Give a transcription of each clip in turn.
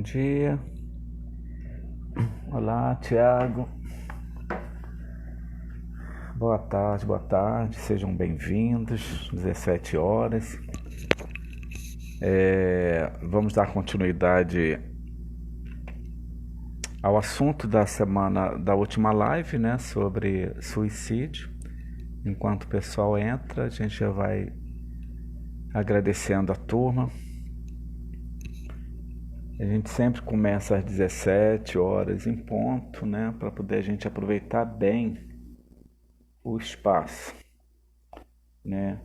Bom dia. Olá, Tiago. Boa tarde. Sejam bem-vindos. 17 horas. Vamos dar continuidade ao assunto da semana, da última live, né, sobre suicídio. Enquanto o pessoal entra, a gente já vai agradecendo a turma. A gente sempre começa às 17 horas em ponto, né, para poder a gente aproveitar bem o espaço, né?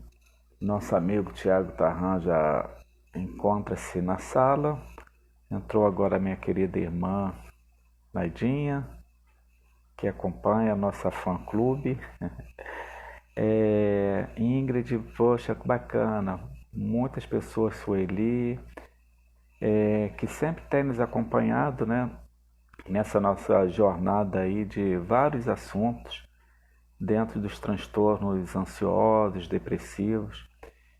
Nosso amigo Tiago Tarran já encontra-se na sala. Entrou agora a minha querida irmã Naidinha, que acompanha a nossa fã-clube. Ingrid, poxa, que bacana. Muitas pessoas, Sueli, que sempre tem nos acompanhado, né, nessa nossa jornada aí de vários assuntos dentro dos transtornos ansiosos, depressivos,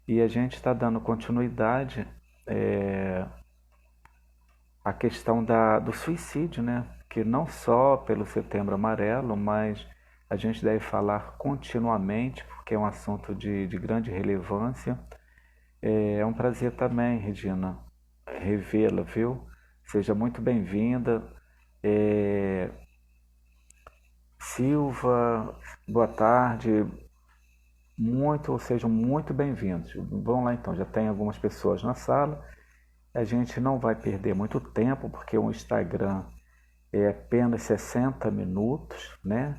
e a gente está dando continuidade à questão do suicídio, né, que não só pelo Setembro Amarelo, mas a gente deve falar continuamente, porque é um assunto de grande relevância. É um prazer também, Regina, revê-la, viu? Seja muito bem-vinda. Silva, boa tarde. Sejam muito bem-vindos. Vamos lá então, já tem algumas pessoas na sala. A gente não vai perder muito tempo, porque o Instagram é apenas 60 minutos, né?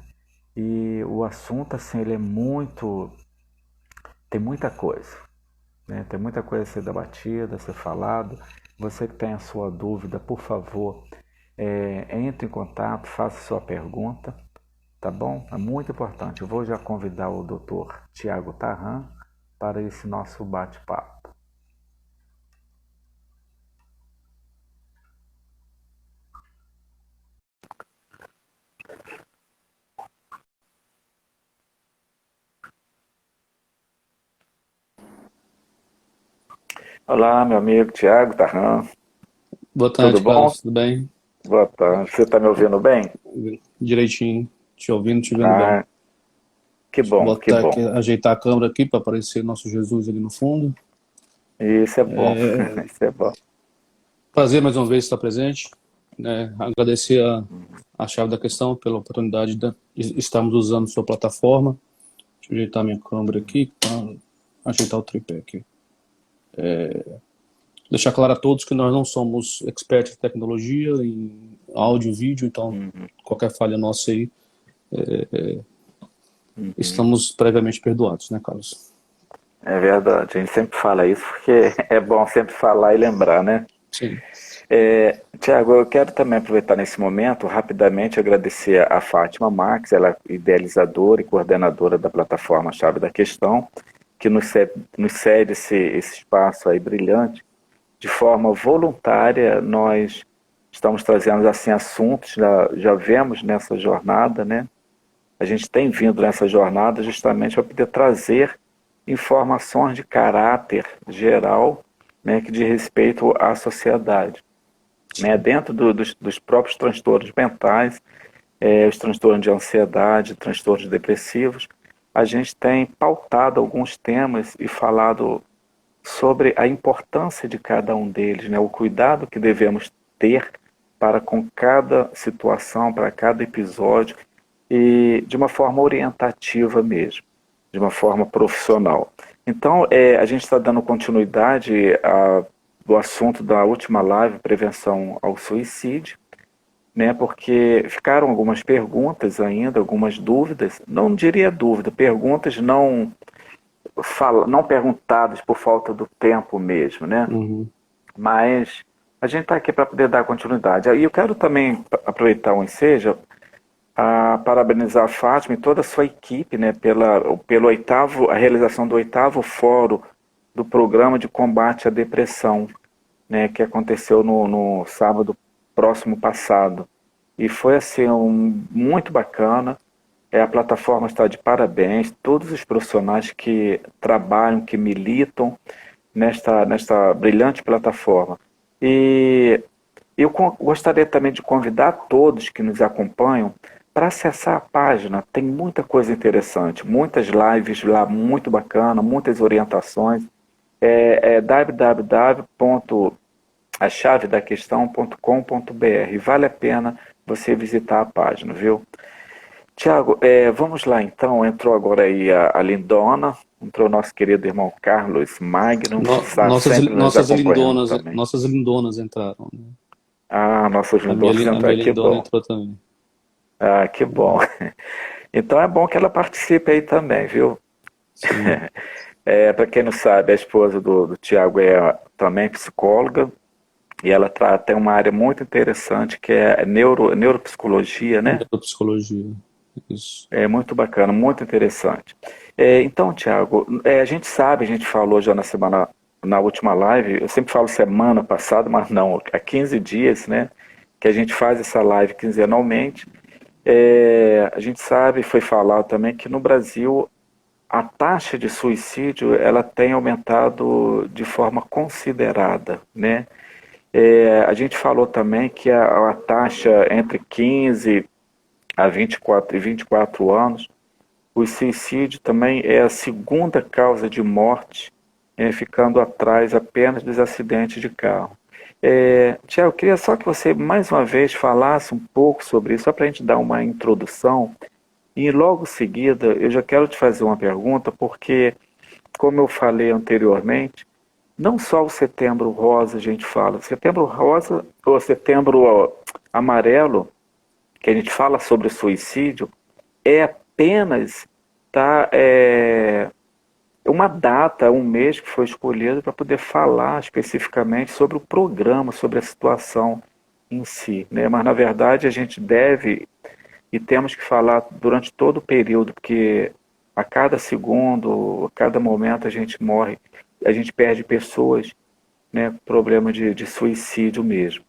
E o assunto, assim, ele tem muita coisa, né? Tem muita coisa a ser debatida, a ser falado. Você que tem a sua dúvida, por favor, entre em contato, faça sua pergunta, tá bom? É muito importante. Eu vou já convidar o Dr. Tiago Tarran para esse nosso bate-papo. Olá, meu amigo Tiago Tarran. Boa Tudo tarde, bom? Carlos. Tudo bem? Boa tarde. Você está me ouvindo bem? Direitinho. Te ouvindo, te vendo bem. Ah, que Deixa eu bom, que botar aqui, bom. ajeitar a câmera aqui para aparecer nosso Jesus ali no fundo. Isso é bom, isso é bom. Prazer mais uma vez estar presente. Né? Agradecer a chave da questão pela oportunidade de estarmos usando sua plataforma. Deixa eu ajeitar minha câmera aqui, ajeitar o tripé aqui. Deixar claro a todos que nós não somos expertos em tecnologia, em áudio e vídeo, então qualquer falha nossa aí, estamos previamente perdoados, né, Carlos? É verdade, a gente sempre fala isso porque é bom sempre falar e lembrar, né? Sim. Tiago, eu quero também aproveitar nesse momento, rapidamente, agradecer a Fátima Marques, ela é idealizadora e coordenadora da plataforma Chave da Questão, que nos cede esse espaço aí brilhante. De forma voluntária, nós estamos trazendo assim assuntos, já vemos nessa jornada, né? A gente tem vindo nessa jornada justamente para poder trazer informações de caráter geral, né, que diz respeito à sociedade, né, dentro dos próprios transtornos mentais, os transtornos de ansiedade, transtornos depressivos. A gente tem pautado alguns temas e falado sobre a importância de cada um deles, né, o cuidado que devemos ter para com cada situação, para cada episódio, e de uma forma orientativa mesmo, de uma forma profissional. Então, a gente está dando continuidade do assunto da última live, prevenção ao suicídio, né, porque ficaram algumas perguntas ainda, algumas dúvidas, não diria dúvida, perguntas não perguntadas por falta do tempo mesmo, né? Uhum. Mas a gente está aqui para poder dar continuidade. E eu quero também aproveitar o ensejo a parabenizar a Fátima e toda a sua equipe, né, a realização do 8º Fórum do Programa de Combate à Depressão, né, que aconteceu no sábado próximo passado. E foi assim, muito bacana. A plataforma está de parabéns, todos os profissionais que trabalham, que militam nesta brilhante plataforma. E Eu gostaria também de convidar todos que nos acompanham para acessar a página. Tem muita coisa interessante, muitas lives lá muito bacana, muitas orientações. É www.achavedaquestão.com.br. Vale a pena você visitar a página, viu? Tiago, vamos lá então. Entrou agora aí a Lindona, entrou nosso querido irmão Carlos Magno, que está sempre nos acompanhando também. Nossas lindonas entraram, né? Ah, nossos lindonos A minha entraram, que lindona bom. entrou também. Ah, que bom. Então é bom que ela participe aí também, viu? Sim. Para quem não sabe, a esposa do Tiago é também psicóloga e ela tem uma área muito interessante que é neuropsicologia, né? Neuropsicologia. Isso. É muito bacana, muito interessante. Então, Tiago, a gente sabe, a gente falou já na última live, eu sempre falo semana passada, mas não, há 15 dias, né? Que a gente faz essa live quinzenalmente. A gente sabe, foi falado também que no Brasil a taxa de suicídio ela tem aumentado de forma considerada, né? A gente falou também que a taxa entre 15 a 24 anos, o suicídio também é a segunda causa de morte, ficando atrás apenas dos acidentes de carro. Tiago, eu queria só que você mais uma vez falasse um pouco sobre isso, só para a gente dar uma introdução. E logo em seguida, eu já quero te fazer uma pergunta, porque, como eu falei anteriormente, não só o Setembro Rosa a gente fala, Setembro Rosa ou Setembro Amarelo, que a gente fala sobre o suicídio, é apenas tá, uma data, um mês que foi escolhido para poder falar especificamente sobre o programa, sobre a situação em si, né? Mas na verdade a gente deve e temos que falar durante todo o período, porque a cada segundo, a cada momento a gente morre, a gente perde pessoas, né, problema de suicídio mesmo.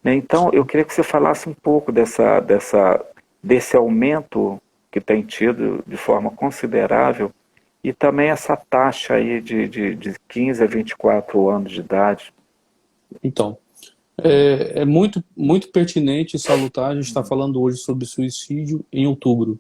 Né? Então, eu queria que você falasse um pouco desse aumento que tem tido de forma considerável e também essa taxa aí de 15 a 24 anos de idade. Então, é muito, muito pertinente e salutar. A gente está falando hoje sobre suicídio em outubro,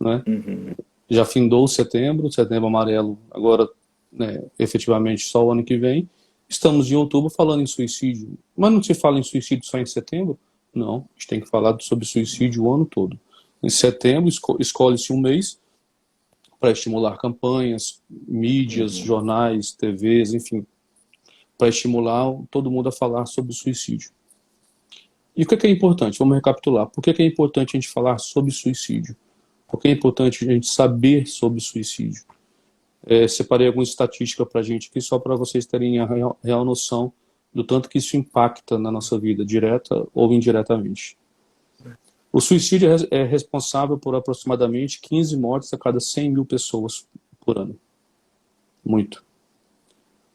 né? Uhum. Já findou setembro amarelo, agora, né, efetivamente só o ano que vem. Estamos em outubro falando em suicídio. Mas não se fala em suicídio só em setembro? Não, a gente tem que falar sobre suicídio o ano todo. Em setembro, escolhe-se um mês para estimular campanhas, mídias, Uhum. jornais, TVs, enfim, para estimular todo mundo a falar sobre suicídio. E o que é importante? Vamos recapitular. Por que é importante a gente falar sobre suicídio? Por que é importante a gente saber sobre suicídio? Separei algumas estatísticas para a gente aqui, só para vocês terem a real noção do tanto que isso impacta na nossa vida, direta ou indiretamente. O suicídio é responsável por aproximadamente 15 mortes a cada 100 mil pessoas por ano. Muito.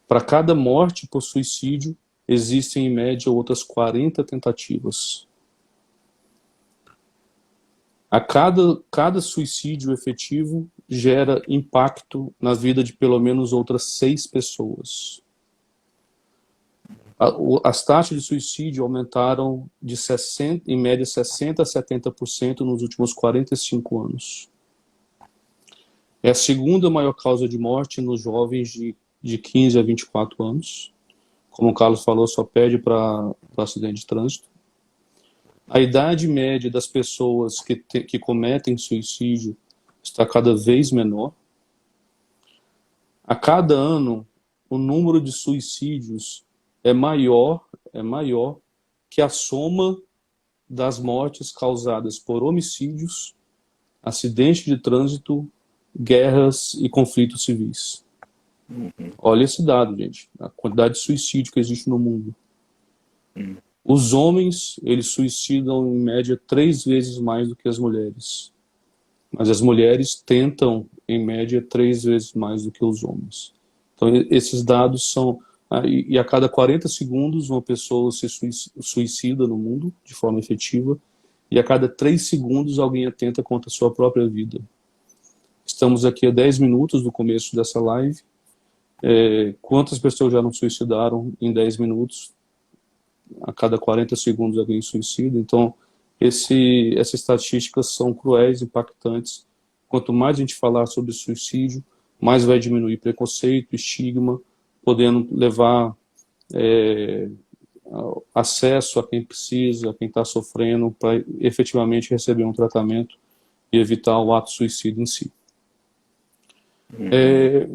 Para cada morte por suicídio, existem em média outras 40 tentativas. A cada suicídio efetivo gera impacto na vida de pelo menos outras 6 pessoas. As taxas de suicídio aumentaram de 60, em média 60% a 70% nos últimos 45 anos. É a segunda maior causa de morte nos jovens de 15 a 24 anos. Como o Carlos falou, só perde para acidente de trânsito. A idade média das pessoas que cometem suicídio está cada vez menor. A cada ano, o número de suicídios é maior que a soma das mortes causadas por homicídios, acidentes de trânsito, guerras e conflitos civis. Olha esse dado, gente. A quantidade de suicídio que existe no mundo. Os homens, eles suicidam em média 3 vezes mais do que as mulheres. Mas as mulheres tentam, em média, 3 vezes mais do que os homens. Então, esses dados são... E a cada 40 segundos, uma pessoa se suicida no mundo, de forma efetiva, e a cada 3 segundos, alguém atenta contra a sua própria vida. Estamos aqui a 10 minutos do começo dessa live. Quantas pessoas já não suicidaram em 10 minutos? a cada 40 segundos alguém suicida. Então, essas estatísticas são cruéis, impactantes. Quanto mais a gente falar sobre suicídio, mais vai diminuir preconceito, estigma, podendo levar acesso a quem precisa, a quem está sofrendo, para efetivamente receber um tratamento e evitar o ato suicida em si.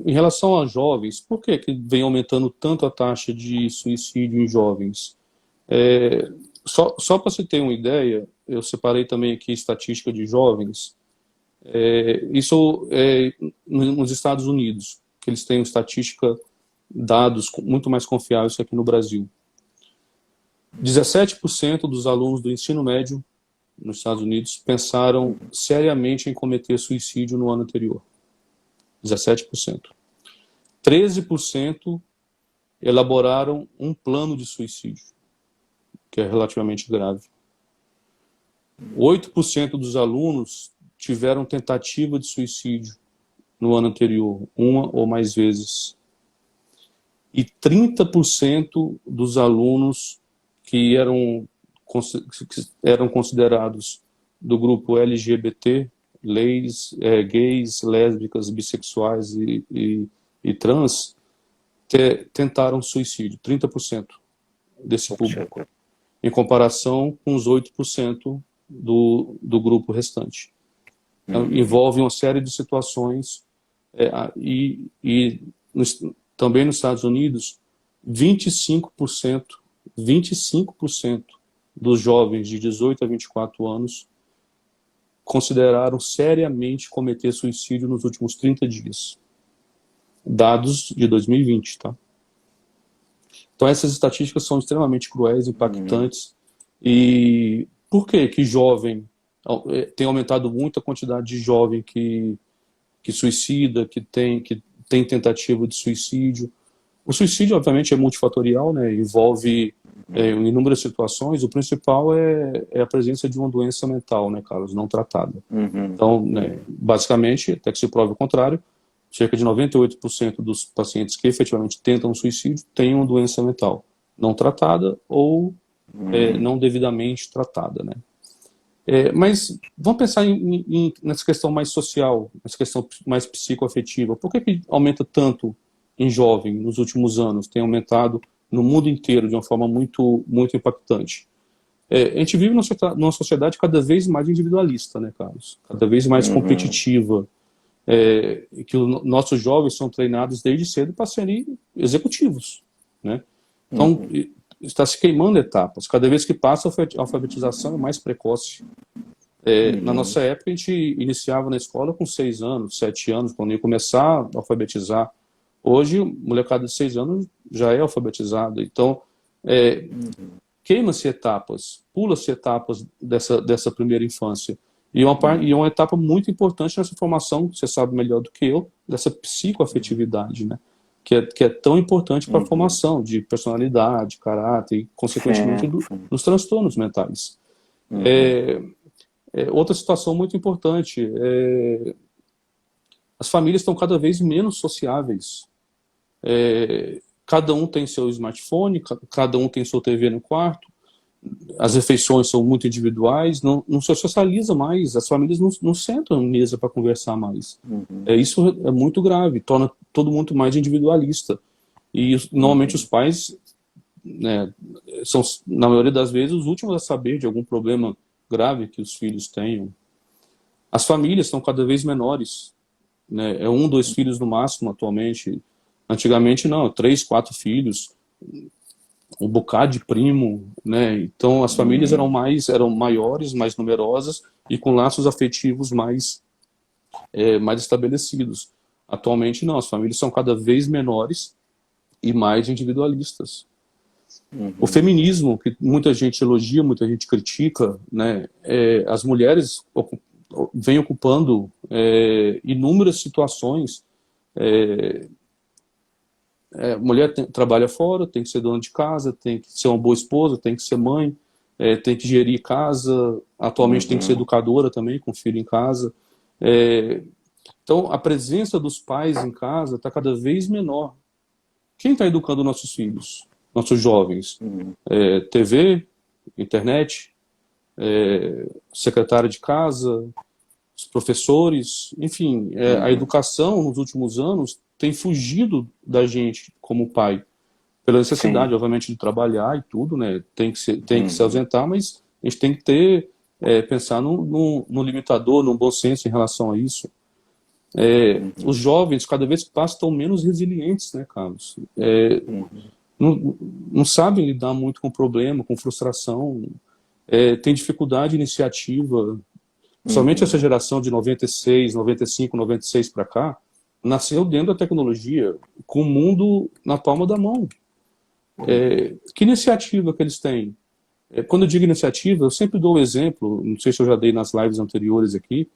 Em relação a jovens, por que vem aumentando tanto a taxa de suicídio em jovens? Só para você ter uma ideia, eu separei também aqui estatística de jovens. Isso nos Estados Unidos, que eles têm estatística, dados muito mais confiáveis que aqui no Brasil. 17% dos alunos do ensino médio nos Estados Unidos pensaram seriamente em cometer suicídio no ano anterior. 17%. 13% elaboraram um plano de suicídio, que é relativamente grave. 8% dos alunos tiveram tentativa de suicídio no ano anterior, uma ou mais vezes. E 30% dos alunos que eram considerados do grupo LGBT, gays, lésbicas, bissexuais e trans, tentaram suicídio, 30% desse público, em comparação com os 8% do grupo restante. Então, envolve uma série de situações, também nos Estados Unidos, 25% dos jovens de 18 a 24 anos consideraram seriamente cometer suicídio nos últimos 30 dias. Dados de 2020, tá? Então essas estatísticas são extremamente cruéis, impactantes. E por que jovem tem aumentado muito a quantidade de jovem que suicida, que tem tentativa de suicídio? O suicídio, obviamente, é multifatorial, né? Envolve inúmeras situações. O principal é a presença de uma doença mental, né, Carlos, não tratada. Então, basicamente, até que se prove o contrário, cerca de 98% dos pacientes que efetivamente tentam suicídio têm uma doença mental não tratada ou não devidamente tratada, né? Mas vamos pensar nessa questão mais social, nessa questão mais psicoafetiva. Por que aumenta tanto em jovem nos últimos anos? Tem aumentado no mundo inteiro de uma forma muito, muito impactante. A gente vive numa sociedade cada vez mais individualista, né, Carlos? Cada vez mais competitiva. Que os nossos jovens são treinados desde cedo para serem executivos, né? Então, está se queimando etapas. Cada vez que passa, a alfabetização é mais precoce. Na nossa época, a gente iniciava na escola com 6 anos, 7 anos, quando ia começar a alfabetizar. Hoje, molecada de 6 anos já é alfabetizada. Então, queima-se etapas, pula-se etapas dessa primeira infância. E uma etapa muito importante nessa formação, você sabe melhor do que eu, dessa psicoafetividade, né? Que é tão importante para a formação de personalidade, caráter e, consequentemente, dos transtornos mentais. Outra situação muito importante, as famílias estão cada vez menos sociáveis. Cada um tem seu smartphone, cada um tem sua TV no quarto, as refeições são muito individuais, não se socializa mais, as famílias não sentam à mesa para conversar mais. Isso é muito grave, torna todo mundo mais individualista. E normalmente os pais, né, são, na maioria das vezes, os últimos a saber de algum problema grave que os filhos tenham. As famílias estão cada vez menores, né? 1, 2 filhos no máximo atualmente. Antigamente não, 3, 4 filhos, um bocado de primo, né? Então as famílias eram maiores, mais numerosas e com laços afetivos mais estabelecidos. Atualmente não, as famílias são cada vez menores e mais individualistas. O feminismo, que muita gente elogia, muita gente critica, né? As mulheres vêm ocupando inúmeras situações. Mulher trabalha fora, tem que ser dona de casa, tem que ser uma boa esposa, tem que ser mãe, tem que gerir casa, atualmente tem que ser educadora também, com filho em casa. Então, a presença dos pais em casa está cada vez menor. Quem está educando nossos filhos? nossos jovens? TV, internet, secretária de casa, os professores, enfim, a educação nos últimos anos tem fugido da gente como pai, pela necessidade, Sim. obviamente, de trabalhar e tudo, né? Tem que se ausentar, mas a gente tem que ter, pensar no limitador, no bom senso em relação a isso. Os jovens, cada vez que passam, estão menos resilientes, né, Carlos? Não sabem lidar muito com problema, com frustração, tem dificuldade de iniciativa. Somente essa geração de 96, 95, 96 para cá, nasceu dentro da tecnologia, com o mundo na palma da mão. Que iniciativa que eles têm? Quando eu digo iniciativa, eu sempre dou o exemplo, não sei se eu já dei nas lives anteriores aqui,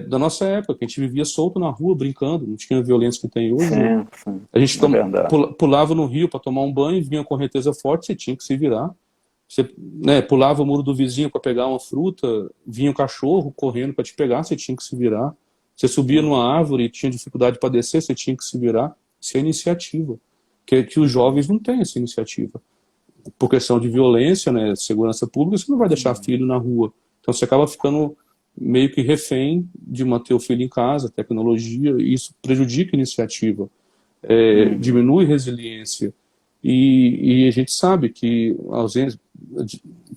da nossa época, que a gente vivia solto na rua, brincando, não tinha a violência que tem hoje, né? Sim, sim. A gente É verdade. pulava no rio para tomar um banho, vinha uma correnteza forte, você tinha que se virar. Você, né, pulava o muro do vizinho para pegar uma fruta, vinha um cachorro correndo para te pegar, você tinha que se virar. Você subia numa árvore e tinha dificuldade para descer, você tinha que se virar. Isso é iniciativa, que os jovens não têm essa iniciativa. Por questão de violência, né, segurança pública, você não vai deixar filho na rua. Então você acaba ficando meio que refém de manter o filho em casa, tecnologia, e isso prejudica a iniciativa, diminui resiliência. E a gente sabe que a ausência,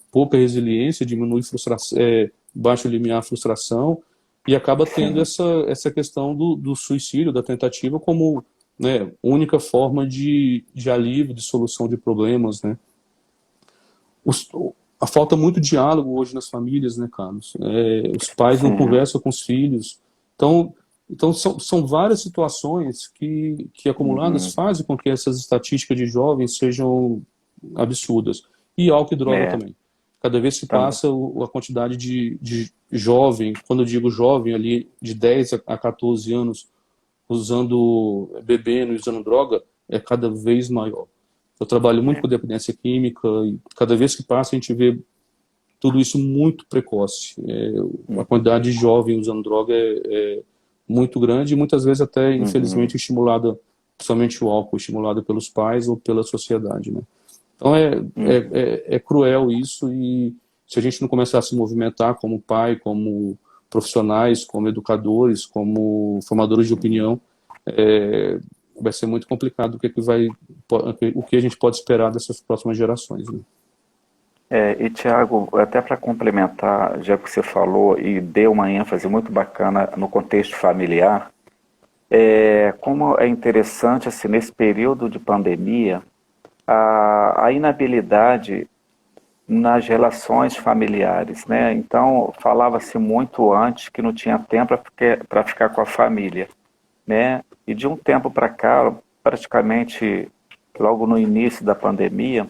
pouca resiliência diminui frustração, baixa o limiar frustração, e acaba tendo essa questão do suicídio, da tentativa, como, né, única forma de alívio, de solução de problemas, né? A falta muito diálogo hoje nas famílias, né, Carlos? Os pais não conversam com os filhos. Então são várias situações que acumuladas fazem com que essas estatísticas de jovens sejam absurdas. E álcool e droga também. Cada vez que passa a quantidade de jovem, quando eu digo jovem, ali de 10 a 14 anos, bebendo e usando droga, é cada vez maior. Eu trabalho muito com dependência química e cada vez que passa a gente vê tudo isso muito precoce. A quantidade de jovens usando droga é muito grande e muitas vezes até, infelizmente, estimulada, principalmente o álcool, estimulada pelos pais ou pela sociedade, né? Então é cruel isso, e se a gente não começar a se movimentar como pai, como profissionais, como educadores, como formadores de opinião, vai ser muito complicado o que a gente pode esperar dessas próximas gerações, né? E Tiago, até para complementar, já que você falou e deu uma ênfase muito bacana no contexto familiar, como é interessante, assim, nesse período de pandemia, a inabilidade nas relações familiares, né? Então, falava-se muito antes que não tinha tempo para ficar com a família, né? E de um tempo para cá, praticamente logo no início da pandemia,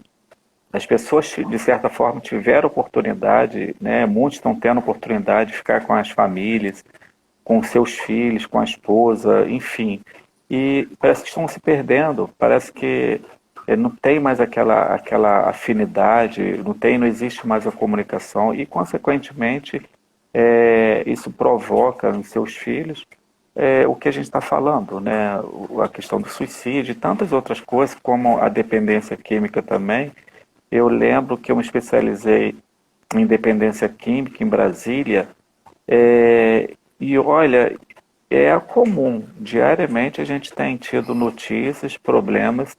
as pessoas, de certa forma, tiveram oportunidade, né? Muitos estão tendo oportunidade de ficar com as famílias, com seus filhos, com a esposa, enfim. E parece que estão se perdendo, parece que não tem mais aquela afinidade, não existe mais a comunicação e, consequentemente, isso provoca nos seus filhos o que a gente está falando, né? A questão do suicídio e tantas outras coisas, como a dependência química também. Eu lembro que eu me especializei em dependência química em Brasília, e olha, é comum, diariamente a gente tem tido notícias, problemas,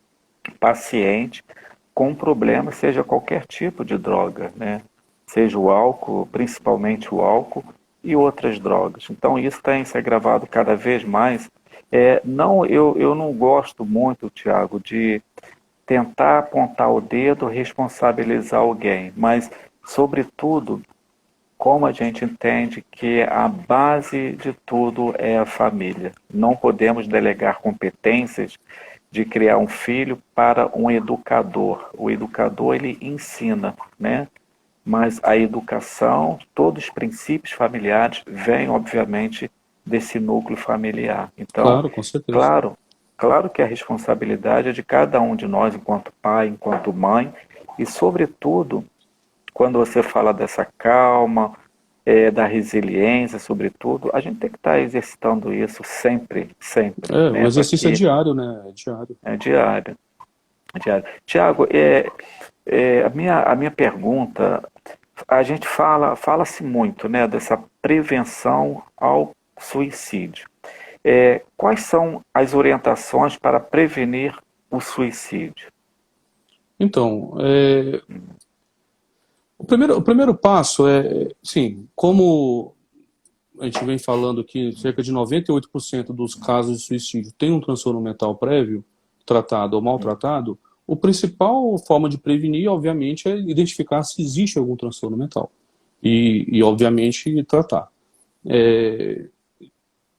paciente com problema, seja qualquer tipo de droga, né? Seja o álcool, principalmente o álcool e outras drogas. Então isso tem se agravado cada vez mais. Eu não gosto muito, Tiago, de tentar apontar o dedo, responsabilizar alguém, mas, sobretudo, como a gente entende que a base de tudo é a família. Não podemos delegar competências de criar um filho para um educador. O educador, ele ensina, né? Mas a educação, todos os princípios familiares vêm, obviamente, desse núcleo familiar. Então, Claro, com certeza. claro que a responsabilidade é de cada um de nós, enquanto pai, enquanto mãe, e, sobretudo, quando você fala dessa calma, da resiliência, sobretudo, a gente tem que estar exercitando isso sempre, sempre, O né? Para exercício é que diário, né? É diário. é diário. Tiago, a minha pergunta, a gente fala-se muito, né, dessa prevenção ao suicídio. Quais são as orientações para prevenir o suicídio? Então, o primeiro passo sim, como a gente vem falando que cerca de 98% dos casos de suicídio tem um transtorno mental prévio, tratado ou maltratado, a principal forma de prevenir, obviamente, é identificar se existe algum transtorno mental. Obviamente, tratar.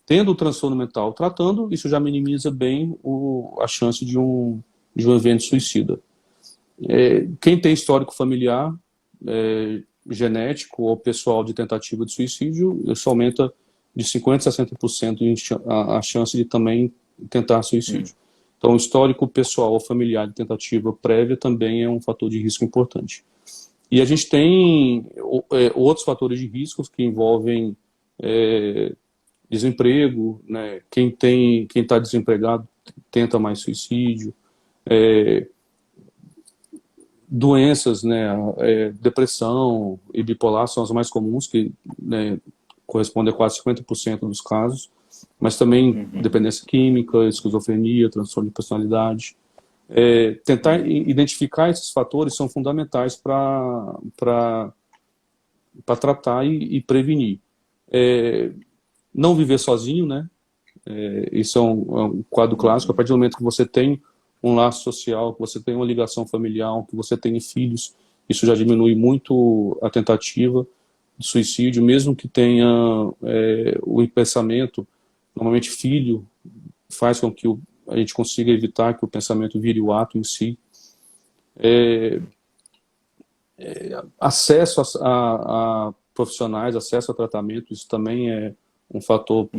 Tendo o transtorno mental tratando, isso já minimiza bem a chance de um evento suicida. Quem tem histórico familiar, genético ou pessoal de tentativa de suicídio, isso aumenta de 50% a 60% a chance de também tentar suicídio. Então, o histórico pessoal ou familiar de tentativa prévia também é um fator de risco importante. E a gente tem outros fatores de risco que envolvem desemprego, né? Quem está desempregado tenta mais suicídio, doenças, né? Depressão e bipolar são as mais comuns, que, né, correspondem a quase 50% dos casos, mas também dependência química, esquizofrenia, transtorno de personalidade. Tentar identificar esses fatores são fundamentais para tratar e prevenir. Não viver sozinho, né? Isso é um quadro clássico. A partir do momento que você tem um laço social, que você tem uma ligação familiar, que você tem filhos, isso já diminui muito a tentativa de suicídio, mesmo que tenha o pensamento. Normalmente, filho faz com que a gente consiga evitar que o pensamento vire o ato em si. Acesso a profissionais, acesso a tratamento, isso também é um fator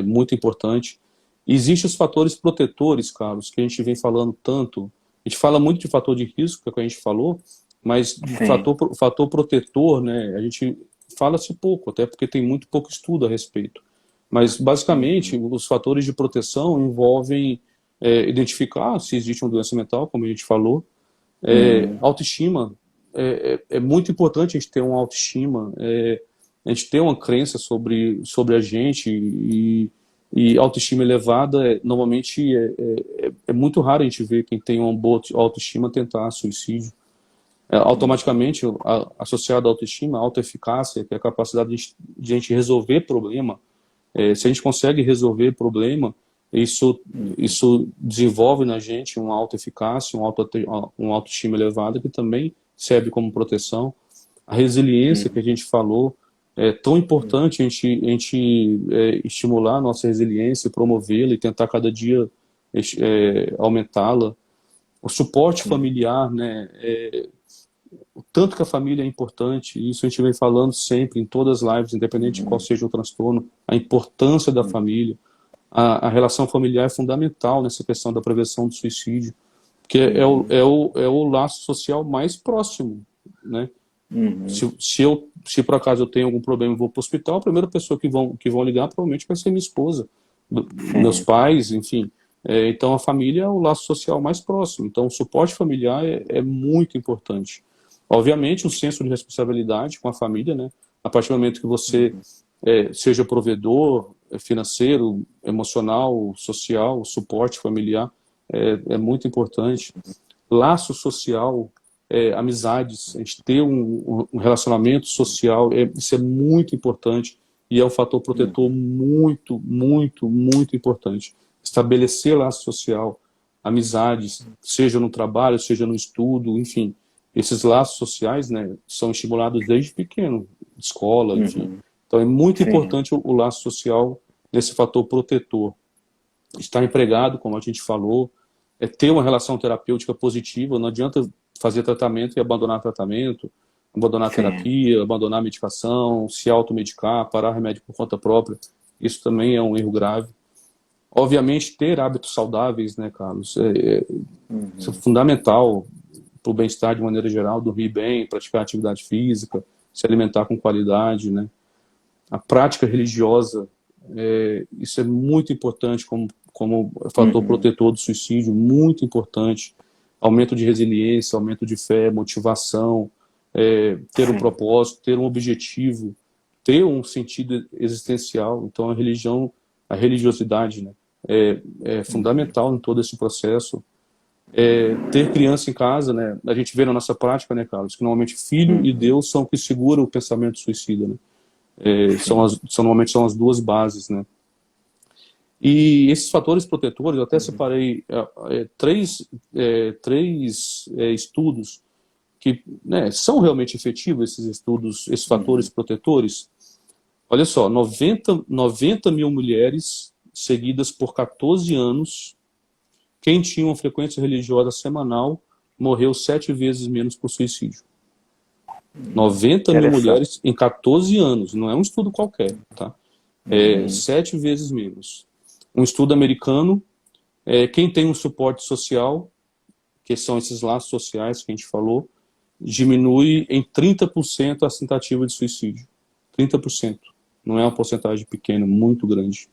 muito importante. Existem os fatores protetores, Carlos, que a gente vem falando tanto. A gente fala muito de fator de risco, que é o que a gente falou, mas de fator protetor, né, a gente fala-se pouco, até porque tem muito pouco estudo a respeito. Mas, basicamente, os fatores de proteção envolvem identificar se existe uma doença mental, como a gente falou, autoestima. É muito importante a gente ter uma autoestima, a gente ter uma crença sobre a gente, e autoestima elevada, normalmente é muito raro a gente ver quem tem uma boa autoestima tentar suicídio. Automaticamente, associado à autoestima, a autoeficácia, que é a capacidade de a gente resolver problema. Se a gente consegue resolver problema, isso desenvolve na gente uma autoeficácia, uma autoestima elevada, que também serve como proteção. A resiliência que a gente falou, é tão importante a gente estimular a nossa resiliência, promovê-la e tentar cada dia aumentá-la. O suporte familiar, né? O tanto que a família é importante, isso a gente vem falando sempre, em todas as lives, independente de qual seja o transtorno, a importância da família. A relação familiar é fundamental nessa questão da prevenção do suicídio, porque é o laço social mais próximo, né? Se por acaso eu tenho algum problema e vou para o hospital, a primeira pessoa que vão ligar provavelmente vai ser minha esposa, meus pais, enfim. Então a família é o laço social mais próximo. Então o suporte familiar é muito importante. Obviamente o senso de responsabilidade com a família, né? A partir do momento que você seja provedor financeiro, emocional, social, suporte familiar, é muito importante. Laço social, amizades, a gente ter um relacionamento social, isso é muito importante e é um fator protetor muito, muito, muito importante. Estabelecer laço social, amizades, seja no trabalho, seja no estudo, enfim, esses laços sociais, né, são estimulados desde pequeno, escola, enfim. Então é muito importante o laço social nesse fator protetor. Estar empregado, como a gente falou, ter uma relação terapêutica positiva, não adianta fazer tratamento e abandonar tratamento, abandonar terapia, abandonar medicação, se automedicar, parar remédio por conta própria. Isso também é um erro grave. Obviamente, ter hábitos saudáveis, né, Carlos, isso é fundamental para o bem-estar de maneira geral, dormir bem, praticar atividade física, se alimentar com qualidade, né? A prática religiosa, isso é muito importante como fator protetor do suicídio, muito importante. aumento de resiliência, aumento de fé, motivação, ter um Sim. propósito, ter um objetivo, ter um sentido existencial. Então, a religiosidade, né, é fundamental em todo esse processo. Ter criança em casa, né, a gente vê na nossa prática, né, Carlos, que normalmente filho e Uhum. Deus são o que seguram o pensamento suicida, né? Sim. Normalmente são as duas bases, né? E esses fatores protetores, eu até separei três estudos que, né, são realmente efetivos, esses estudos, esses fatores Uhum. protetores. Olha só, 90 mil mulheres seguidas por 14 anos, quem tinha uma frequência religiosa semanal morreu 7 vezes menos por suicídio. 90 mil Interessante. mulheres em 14 anos, não é um estudo qualquer, tá? Uhum. 7 vezes menos. Um estudo americano, quem tem um suporte social, que são esses laços sociais que a gente falou, diminui em 30% as tentativas de suicídio. 30%. Não é uma porcentagem pequena, muito grande.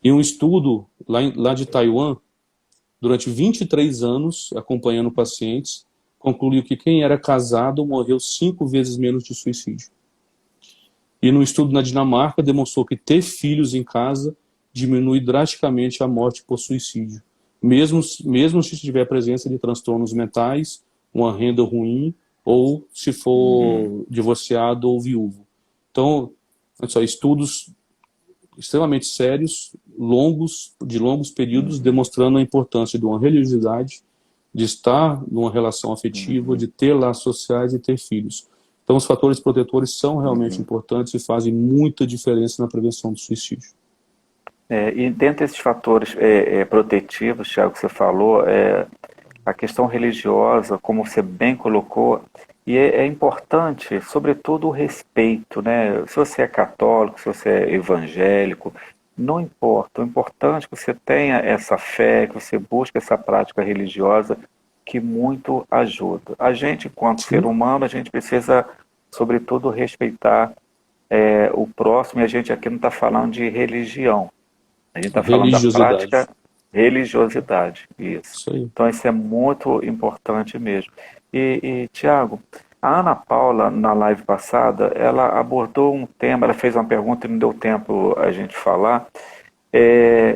E um estudo lá de Taiwan, durante 23 anos, acompanhando pacientes, concluiu que quem era casado morreu 5 vezes menos de suicídio. E no estudo na Dinamarca, demonstrou que ter filhos em casa diminui drasticamente a morte por suicídio, mesmo se tiver presença de transtornos mentais, uma renda ruim, ou se Uhum. for divorciado ou viúvo. Então, olha só, estudos extremamente sérios, de longos períodos, Uhum. demonstrando a importância de uma religiosidade, de estar numa relação afetiva, Uhum. de ter laços sociais e ter filhos. Então, os fatores protetores são realmente Uhum. importantes e fazem muita diferença na prevenção do suicídio. E dentre esses fatores protetivos, Thiago, que você falou, a questão religiosa, como você bem colocou, e é importante, sobretudo, o respeito, né? Se você é católico, se você é evangélico, não importa. O importante é que você tenha essa fé, que você busque essa prática religiosa, que muito ajuda. A gente, enquanto ser Sim, humano, a gente precisa, sobretudo, respeitar o próximo, e a gente aqui não está falando de religião. A gente está falando da prática religiosidade. religiosidade, isso. Isso aí. Então isso é muito importante mesmo. Tiago, a Ana Paula, na live passada, ela abordou um tema, ela fez uma pergunta e não deu tempo a gente falar,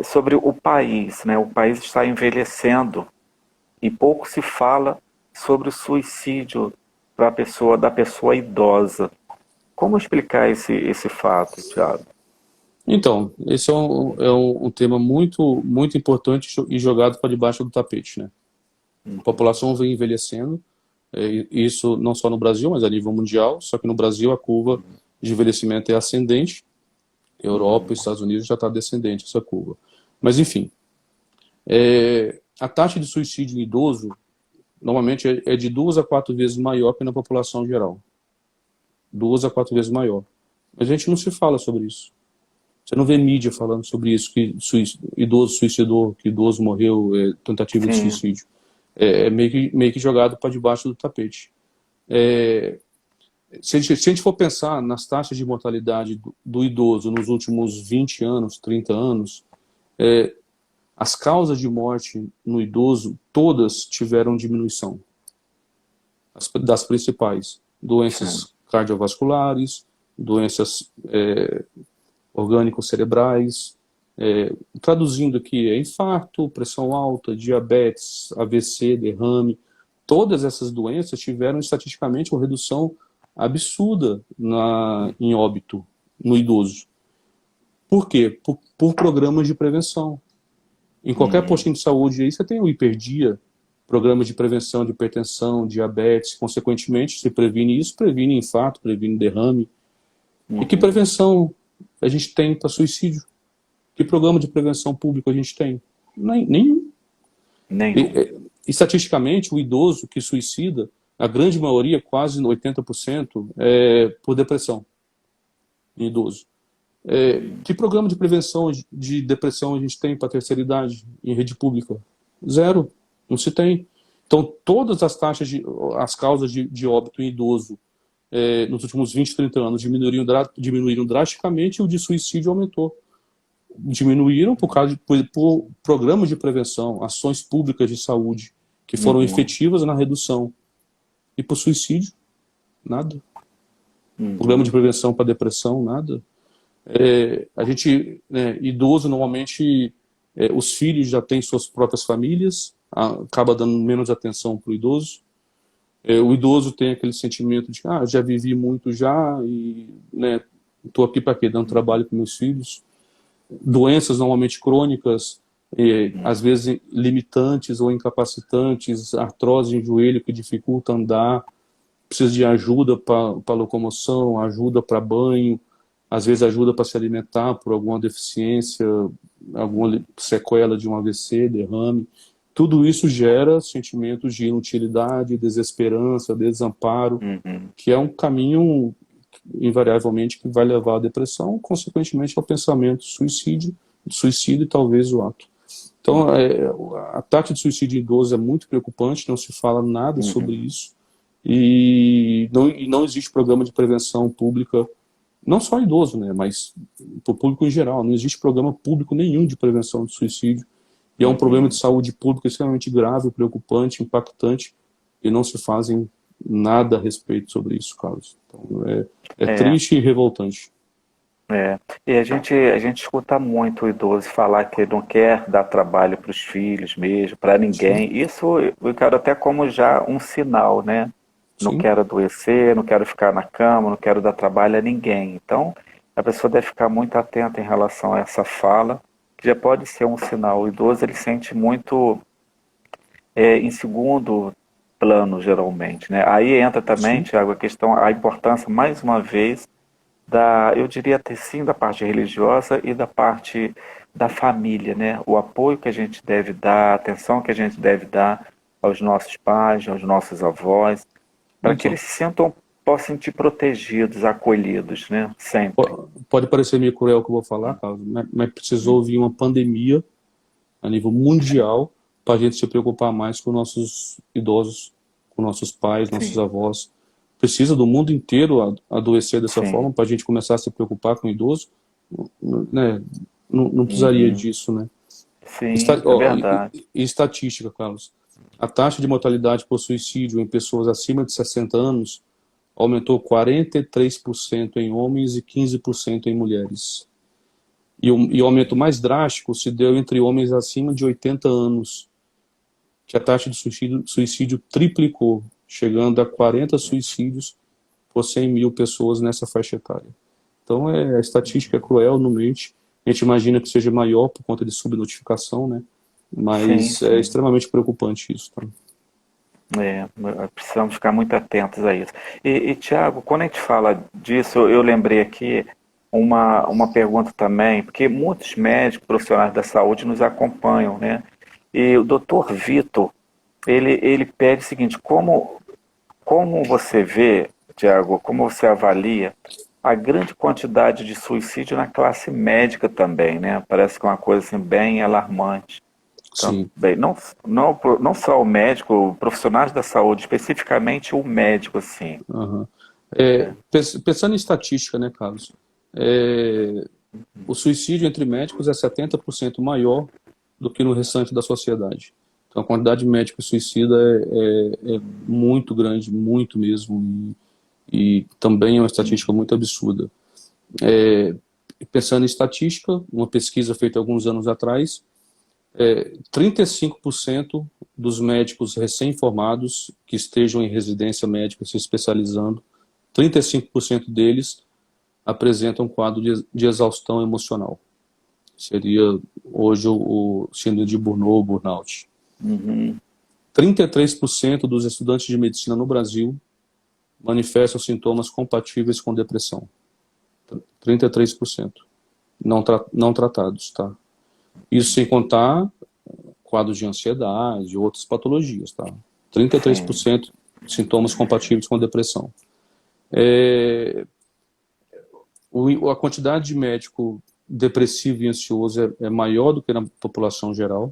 sobre o país, né? O país está envelhecendo e pouco se fala sobre o suicídio da pessoa idosa. Como explicar esse fato, Tiago? Então, esse é um tema muito, muito importante e jogado para debaixo do tapete, né? A população vem envelhecendo, isso não só no Brasil, mas a nível mundial, só que no Brasil a curva de envelhecimento é ascendente, Europa e Uhum. Estados Unidos já está descendente essa curva. Mas, enfim, a taxa de suicídio em idoso normalmente é de 2 a 4 vezes maior que na população geral. 2 a 4 vezes maior. Mas a gente não se fala sobre isso. Você não vê mídia falando sobre isso, que idoso suicidou, que idoso morreu, tentativa de Sim. suicídio. É meio que jogado para debaixo do tapete. Se a gente for pensar nas taxas de mortalidade do idoso nos últimos 20 anos, 30 anos, as causas de morte no idoso, todas tiveram diminuição. Das principais. Sim. Doenças cardiovasculares, doenças orgânicos cerebrais, traduzindo aqui, infarto, pressão alta, diabetes, AVC, derrame, todas essas doenças tiveram estatisticamente uma redução absurda em óbito no idoso. Por quê? Por programas de prevenção. Em qualquer Uhum. postinho de saúde aí você tem o hiperdia, programas de prevenção de hipertensão, diabetes, consequentemente se previne isso, previne infarto, previne derrame. E que Uhum. prevenção a gente tem para suicídio? Que programa de prevenção público a gente tem? Nenhum. Nenhum. Estatisticamente, o idoso que suicida, a grande maioria, quase 80%, é por depressão em idoso. Que programa de prevenção de depressão a gente tem para a terceira idade em rede pública? Zero. Não se tem. Então, todas as causas de óbito em idoso nos últimos 20, 30 anos diminuíram drasticamente e o de suicídio aumentou. Diminuíram por programas de prevenção, ações públicas de saúde que foram efetivas na redução. E por suicídio, nada. Programa de prevenção para depressão, nada. A gente, né, idoso, normalmente, os filhos já têm suas próprias famílias, acaba dando menos atenção para o idoso. O idoso tem aquele sentimento de, já vivi muito já, e né, estou aqui para quê? Dando trabalho para meus filhos. Doenças normalmente crônicas, às vezes limitantes ou incapacitantes, artrose em joelho que dificulta andar, precisa de ajuda para locomoção, ajuda para banho, às vezes ajuda para se alimentar por alguma deficiência, alguma sequela de um AVC, derrame. Tudo isso gera sentimentos de inutilidade, desesperança, desamparo, que é um caminho, invariavelmente, que vai levar à depressão, consequentemente ao pensamento suicídio e talvez o ato. Então, a taxa de suicídio em idosos é muito preocupante, não se fala nada sobre isso, e não existe programa de prevenção pública, não só idoso, né, mas para o público em geral, não existe programa público nenhum de prevenção de suicídio. E é um problema de saúde pública extremamente grave, preocupante, impactante, e não se fazem nada a respeito sobre isso, Carlos. Então, é triste e revoltante. E a gente escuta muito o idoso falar que não quer dar trabalho para os filhos mesmo, para ninguém. Sim. Isso eu quero até como já um sinal, né? Não Sim. quero adoecer, não quero ficar na cama, não quero dar trabalho a ninguém. Então, a pessoa deve ficar muito atenta em relação a essa fala, que já pode ser um sinal. O idoso ele sente muito em segundo plano, geralmente, né? Aí entra também, Sim. Tiago, a questão, a importância, mais uma vez, eu diria até sim, da parte religiosa e da parte da família, né? O apoio que a gente deve dar, a atenção que a gente deve dar aos nossos pais, aos nossos avós, para que Então, eles se sintam, possam sentir protegidos, acolhidos, né? Sempre. pode parecer meio cruel o que eu vou falar, Carlos, mas precisou vir uma pandemia a nível mundial para a gente se preocupar mais com nossos idosos, com nossos pais, nossos Sim, avós. Precisa do mundo inteiro adoecer dessa sim, forma para a gente começar a se preocupar com o idoso, né? Não precisaria uhum, disso, né? sim, é verdade. E estatística, Carlos. A taxa de mortalidade por suicídio em pessoas acima de 60 anos aumentou 43% em homens e 15% em mulheres. E o aumento mais drástico se deu entre homens acima de 80 anos, que a taxa de suicídio triplicou, chegando a 40 suicídios por 100 mil pessoas nessa faixa etária. Então, a estatística é cruel, não mente. A gente imagina que seja maior por conta de subnotificação, né? Sim, Mas é sim. extremamente preocupante isso, tá? Precisamos ficar muito atentos a isso. Tiago, quando a gente fala disso, eu lembrei aqui uma pergunta também, porque muitos médicos, profissionais da saúde nos acompanham, né? E o doutor Vitor, ele pede o seguinte, como você vê, Tiago, como você avalia a grande quantidade de suicídio na classe médica também, né? Parece que é uma coisa assim, bem alarmante. Sim. Também, não só o médico, profissionais da saúde, especificamente o médico, assim. Aham. Pensando em estatística, né, Carlos? O suicídio entre médicos é 70% maior do que no restante da sociedade. Então, a quantidade de médicos suicida é muito grande, muito mesmo, e também é uma estatística muito absurda. Pensando em estatística, uma pesquisa feita alguns anos atrás, 35% dos médicos recém-formados que estejam em residência médica se especializando, 35% deles apresentam um quadro de exaustão emocional. Seria hoje o síndrome de Burnout ou burnout. Uhum. 33% dos estudantes de medicina no Brasil manifestam sintomas compatíveis com depressão. 33%. Não tratados, tá? Isso sem contar quadros de ansiedade e outras patologias, tá? Sim, 33% sintomas compatíveis com depressão. A quantidade de médico depressivo e ansioso é maior do que na população geral.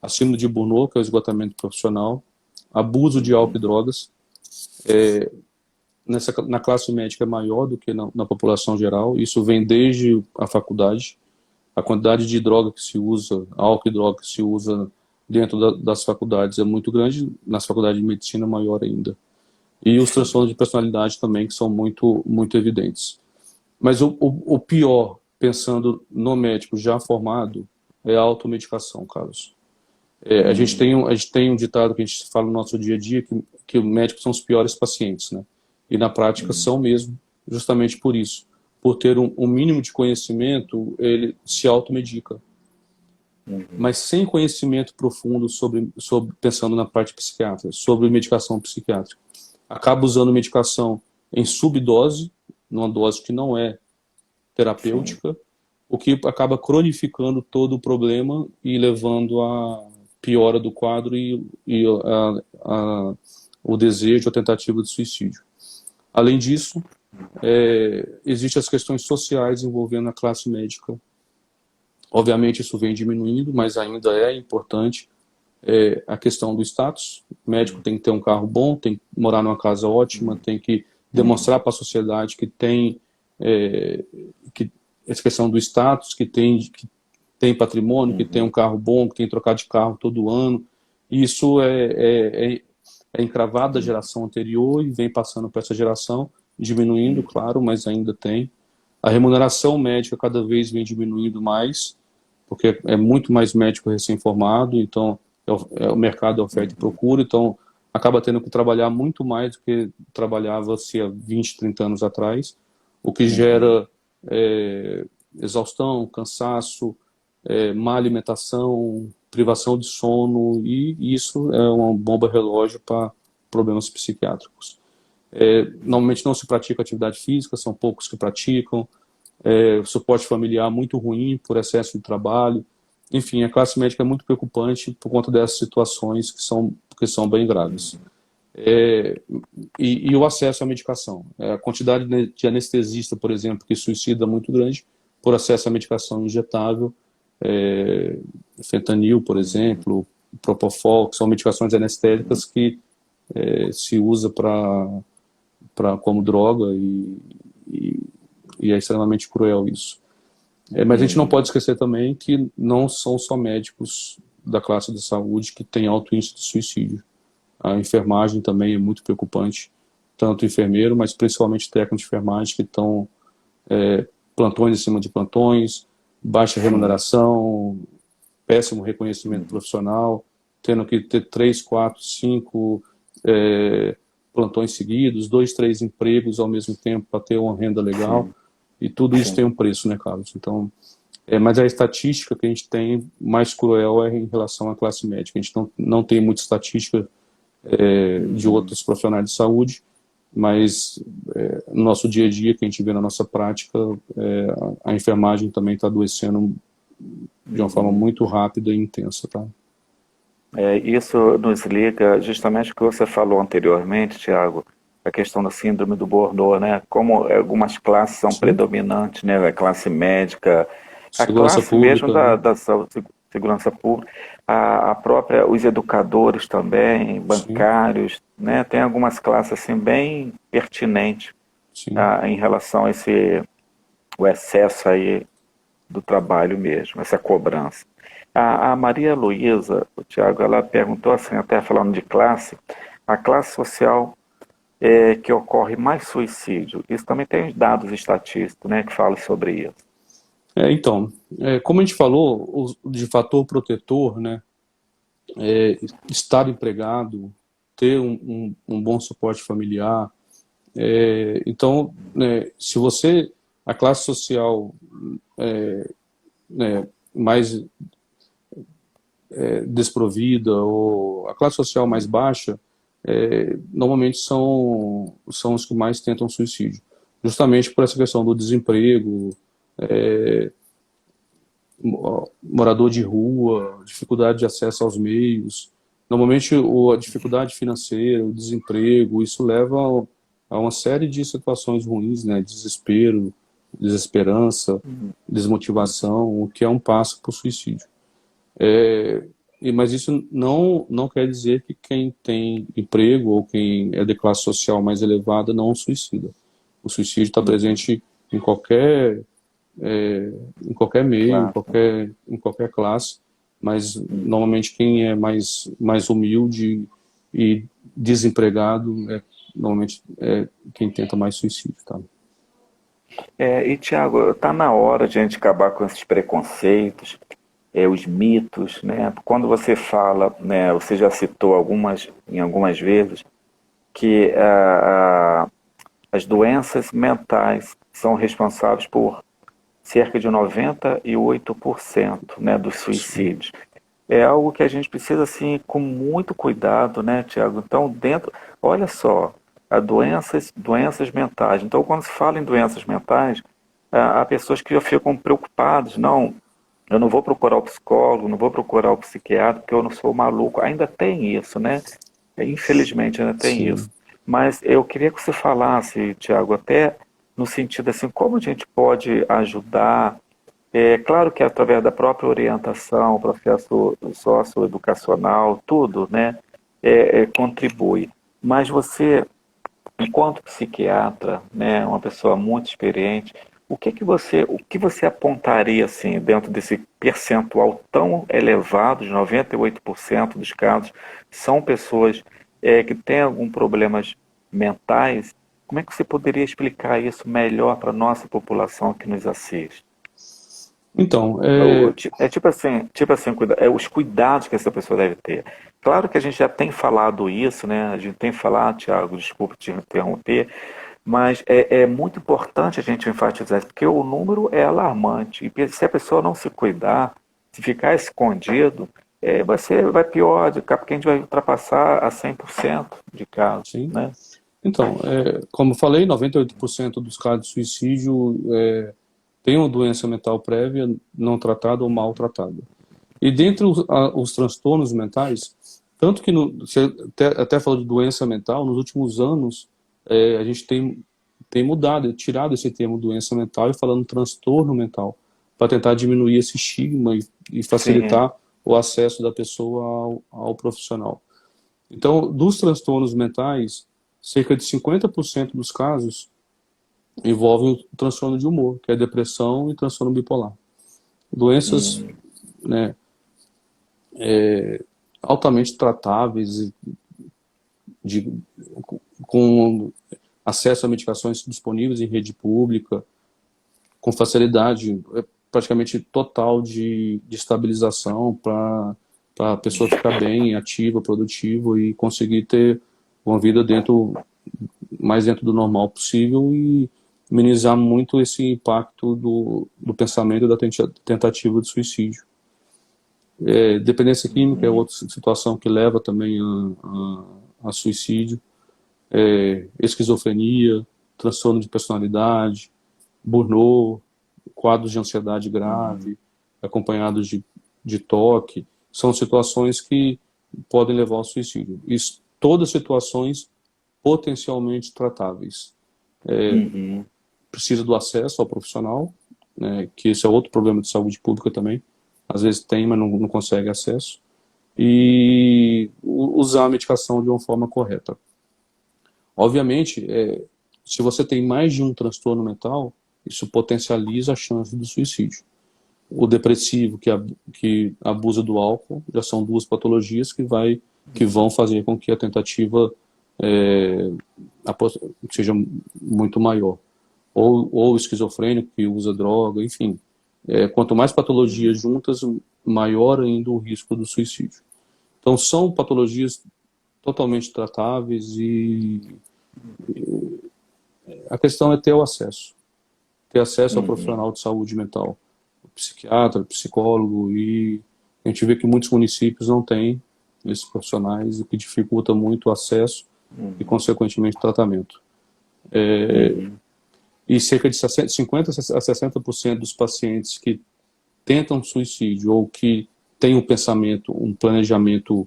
A síndrome de Burnout, que é o esgotamento profissional, abuso de álcool e drogas, na classe médica é maior do que na população geral. Isso vem desde a faculdade. A quantidade de droga que se usa, álcool e droga que se usa dentro das faculdades é muito grande, nas faculdades de medicina maior ainda. E os transtornos de personalidade também, que são muito, muito evidentes. Mas o pior, pensando no médico já formado, é a automedicação, Carlos. A gente tem um ditado que a gente fala no nosso dia a dia, que os médicos são os piores pacientes, né? E na prática são mesmo, justamente por isso. Por ter um mínimo de conhecimento, ele se automedica. Mas sem conhecimento profundo pensando na parte psiquiátrica, sobre medicação psiquiátrica. Acaba usando medicação em subdose, numa dose que não é terapêutica, sim, o que acaba cronificando todo o problema e levando à piora do quadro e o desejo, a tentativa de suicídio. Além disso, existem as questões sociais envolvendo a classe médica. Obviamente isso vem diminuindo, mas ainda é importante a questão do status. O médico tem que ter um carro bom, tem que morar numa casa ótima, tem que demonstrar para a sociedade que tem que essa questão do status, que tem patrimônio, que tem um carro bom, que tem que trocar de carro todo ano. Isso é encravado da geração anterior e vem passando para essa geração, diminuindo, claro, mas ainda tem. A remuneração médica cada vez vem diminuindo mais, porque é muito mais médico recém-formado, então o mercado é oferta e procura, então acaba tendo que trabalhar muito mais do que trabalhava-se há 20, 30 anos atrás, o que gera exaustão, cansaço, má alimentação, privação de sono, e isso é uma bomba relógio para problemas psiquiátricos. Normalmente não se pratica atividade física, são poucos que praticam, suporte familiar muito ruim por excesso de trabalho. Enfim, a classe médica é muito preocupante por conta dessas situações que são bem graves. E o acesso à medicação. A quantidade de anestesista, por exemplo, que suicida é muito grande por acesso à medicação injetável, fentanil, por exemplo, propofol, que são medicações anestésicas que se usa como droga e é extremamente cruel isso. Mas a gente não pode esquecer também que não são só médicos da classe da saúde que têm alto índice de suicídio. A enfermagem também é muito preocupante, tanto enfermeiro, mas principalmente técnico de enfermagem que estão plantões em cima de plantões, baixa remuneração, péssimo reconhecimento profissional, tendo que ter 3, 4, 5 plantões seguidos, 2, 3 empregos ao mesmo tempo para ter uma renda legal. Sim. E tudo isso tem um preço, né, Carlos? Então, mas a estatística que a gente tem mais cruel é em relação à classe médica. A gente não tem muita estatística de outros profissionais de saúde, mas no nosso dia a dia, que a gente vê na nossa prática, a enfermagem também está adoecendo de uma forma muito rápida e intensa, tá? Isso nos liga justamente o que você falou anteriormente, Tiago, a questão da síndrome do Bordeaux, né? Como algumas classes são predominantes, né? A classe médica, segurança classe pública, mesmo da segurança pública, a própria, os educadores também, bancários, né? Tem algumas classes assim bem pertinentes em relação a o excesso aí do trabalho mesmo, essa cobrança. A Maria Luísa, o Tiago, ela perguntou assim, até falando de classe, a classe social que ocorre mais suicídio. Isso também tem dados estatísticos, né, que falam sobre isso. Então, como a gente falou, de fator protetor, né, estar empregado, ter um bom suporte familiar. Então, se você, a classe social mais desprovida ou a classe social mais baixa, normalmente são os que mais tentam suicídio, justamente por essa questão do desemprego, morador de rua, dificuldade de acesso aos meios. Normalmente a dificuldade financeira, o desemprego, isso leva a uma série de situações ruins, né? Desespero, desesperança, desmotivação, o que é um passo para o suicídio. Mas isso não quer dizer que quem tem emprego ou quem é de classe social mais elevada não suicida. O suicídio está presente em qualquer meio, claro, em qualquer classe, mas normalmente quem é mais humilde e desempregado normalmente é quem tenta mais suicídio, tá? E Tiago, está na hora de a gente acabar com esses preconceitos, os mitos, né? Quando você fala, né, você já citou em algumas vezes, que as doenças mentais são responsáveis por cerca de 98%, né, dos Sim, suicídios. É algo que a gente precisa, assim, com muito cuidado, né, Tiago? Então, olha só, doenças mentais. Então, quando se fala em doenças mentais, há pessoas que já ficam preocupadas. Não, eu não vou procurar o psicólogo, não vou procurar o psiquiatra, porque eu não sou maluco. Ainda tem isso, né? Infelizmente, ainda tem isso. sim. Mas eu queria que você falasse, Tiago, até no sentido assim, como a gente pode ajudar. É claro que através da própria orientação, processo socioeducacional, tudo, né, contribui. Mas você, enquanto psiquiatra, né, uma pessoa muito experiente, o que você apontaria assim dentro desse percentual tão elevado de 98% dos casos são pessoas que têm algum problemas mentais? Como é que você poderia explicar isso melhor para a nossa população que nos assiste? Então, É tipo assim, os cuidados que essa pessoa deve ter. Claro que a gente já tem falado isso, né? A gente tem falado, Tiago, desculpa te interromper, mas é muito importante a gente enfatizar isso, porque o número é alarmante. E se a pessoa não se cuidar, se ficar escondido, vai pior, porque a gente vai ultrapassar a 100% de casos, sim. né? Então, como eu falei, 98% dos casos de suicídio tem uma doença mental prévia não tratada ou maltratada. E dentre os transtornos mentais, tanto que você até falou de doença mental, nos últimos anos a gente tem mudado, tirado esse termo doença mental e falando transtorno mental, para tentar diminuir esse estigma e Sim. facilitar o acesso da pessoa ao profissional. Então, dos transtornos mentais, cerca de 50% dos casos envolvem o transtorno de humor, que é depressão e transtorno bipolar. Doenças, Hum, né, altamente tratáveis, de, com acesso a medicações disponíveis em rede pública, com facilidade praticamente total de estabilização para a pessoa ficar bem, ativa, produtiva e conseguir ter uma vida mais dentro do normal possível e minimizar muito esse impacto do pensamento da tentativa de suicídio. Dependência química é outra situação que leva também a suicídio. Esquizofrenia, transtorno de personalidade, burnout, quadros de ansiedade grave, acompanhados de toque, são situações que podem levar ao suicídio. Isso, todas situações potencialmente tratáveis. uhum, Precisa do acesso ao profissional, né, que esse é outro problema de saúde pública também. Às vezes tem, mas não consegue acesso. E usar a medicação de uma forma correta. Obviamente, se você tem mais de um transtorno mental, isso potencializa a chance do suicídio. O depressivo, que abusa do álcool, já são duas patologias que vão fazer com que a tentativa é, seja muito maior. Ou o esquizofrênico, que usa droga, enfim. Quanto mais patologias juntas, maior ainda o risco do suicídio. Então, são patologias totalmente tratáveis e a questão é ter o acesso. Ter acesso ao uhum. profissional de saúde mental, psiquiatra, psicólogo, e a gente vê que muitos municípios não têm esses profissionais, o que dificulta muito o acesso e, consequentemente, o tratamento. E cerca de 50 a 60% dos pacientes que tentam suicídio ou que têm um pensamento, um planejamento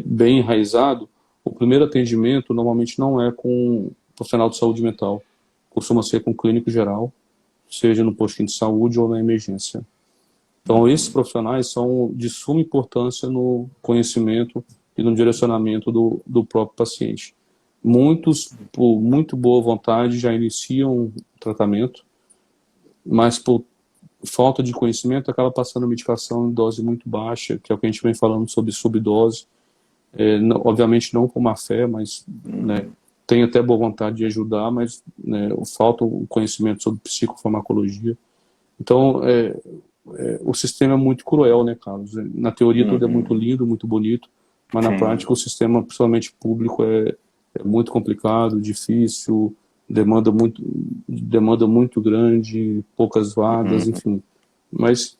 bem enraizado, o primeiro atendimento normalmente não é com um profissional de saúde mental, costuma ser com um clínico geral, seja no postinho de saúde ou na emergência. Então, esses profissionais são de suma importância no conhecimento e no direcionamento do próprio paciente. Muitos, por muito boa vontade, já iniciam o tratamento, mas por falta de conhecimento acaba passando medicação em dose muito baixa, que é o que a gente vem falando sobre subdose. Obviamente não com má fé, mas né, tem até boa vontade de ajudar, mas né, falta o conhecimento sobre psicofarmacologia. Então, o sistema é muito cruel, né, Carlos? Na teoria tudo é muito lindo, muito bonito, mas na Sim. prática o sistema, principalmente público, é muito complicado, difícil, demanda muito grande, poucas vagas, enfim. Mas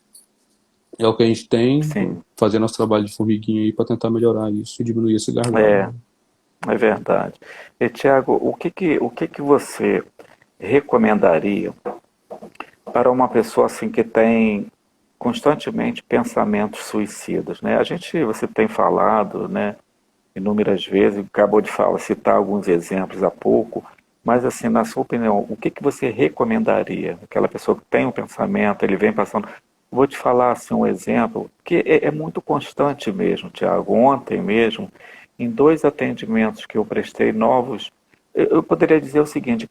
é o que a gente tem, Sim. fazer nosso trabalho de formiguinha aí para tentar melhorar isso e diminuir esse gargalo. É verdade. E, Tiago, o que que você recomendaria para uma pessoa assim que tem constantemente pensamentos suicidas, né? Você tem falado, né, inúmeras vezes, acabou de falar, citar alguns exemplos há pouco, mas assim, na sua opinião, o que que você recomendaria? Aquela pessoa que tem um pensamento, ele vem passando. Vou te falar assim um exemplo que é muito constante mesmo, Tiago. Ontem mesmo, em 2 atendimentos que eu prestei novos, eu poderia dizer o seguinte: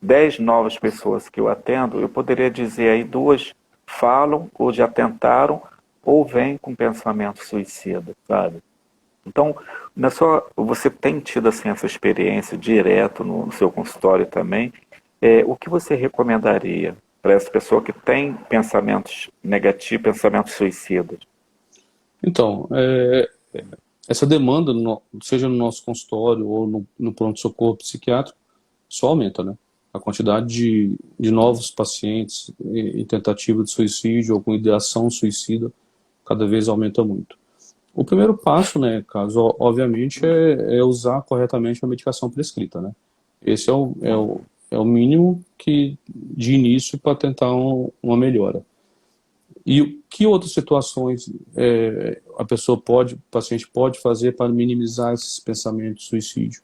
10 novas pessoas que eu atendo, eu poderia dizer aí duas falam ou já tentaram ou vêm com pensamento suicida, sabe? Então, você tem tido assim essa experiência direto no seu consultório também. O que você recomendaria para essa pessoa que tem pensamentos negativos, pensamentos suicidas? Então, essa demanda, seja no nosso consultório ou no pronto-socorro psiquiátrico, só aumenta, né? A quantidade de novos pacientes em tentativa de suicídio ou com ideação suicida cada vez aumenta muito. O primeiro passo, né, caso, obviamente, é usar corretamente a medicação prescrita, né? Esse é o mínimo de início para tentar uma melhora. E que outras situações o paciente pode fazer para minimizar esses pensamentos de suicídio?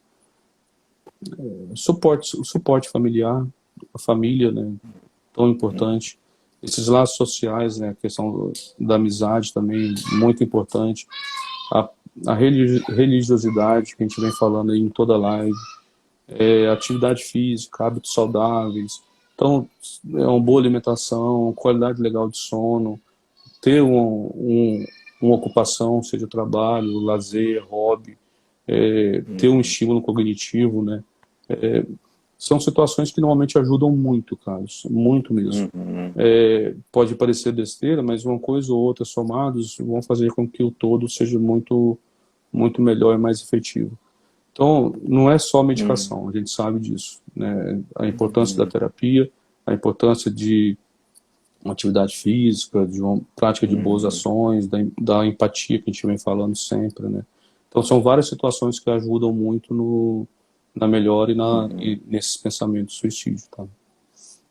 O suporte familiar, a família, né, tão importante. Esses laços sociais, né, a questão da amizade também, muito importante. A, a religiosidade, que a gente vem falando aí em toda a live. Atividade física, hábitos saudáveis. Então, uma boa alimentação, qualidade legal de sono, ter uma ocupação, seja trabalho, lazer, hobby, ter um estímulo cognitivo, né? São situações que normalmente ajudam muito, Carlos, muito mesmo. Pode parecer besteira, mas uma coisa ou outra somados vão fazer com que o todo seja muito, muito melhor e mais efetivo. Então, não é só medicação, a gente sabe disso, né? A importância da terapia, a importância de uma atividade física, de uma prática de boas ações, da empatia que a gente vem falando sempre, né? Então, são várias situações que ajudam muito na melhora e nesses pensamentos de suicídio, tá?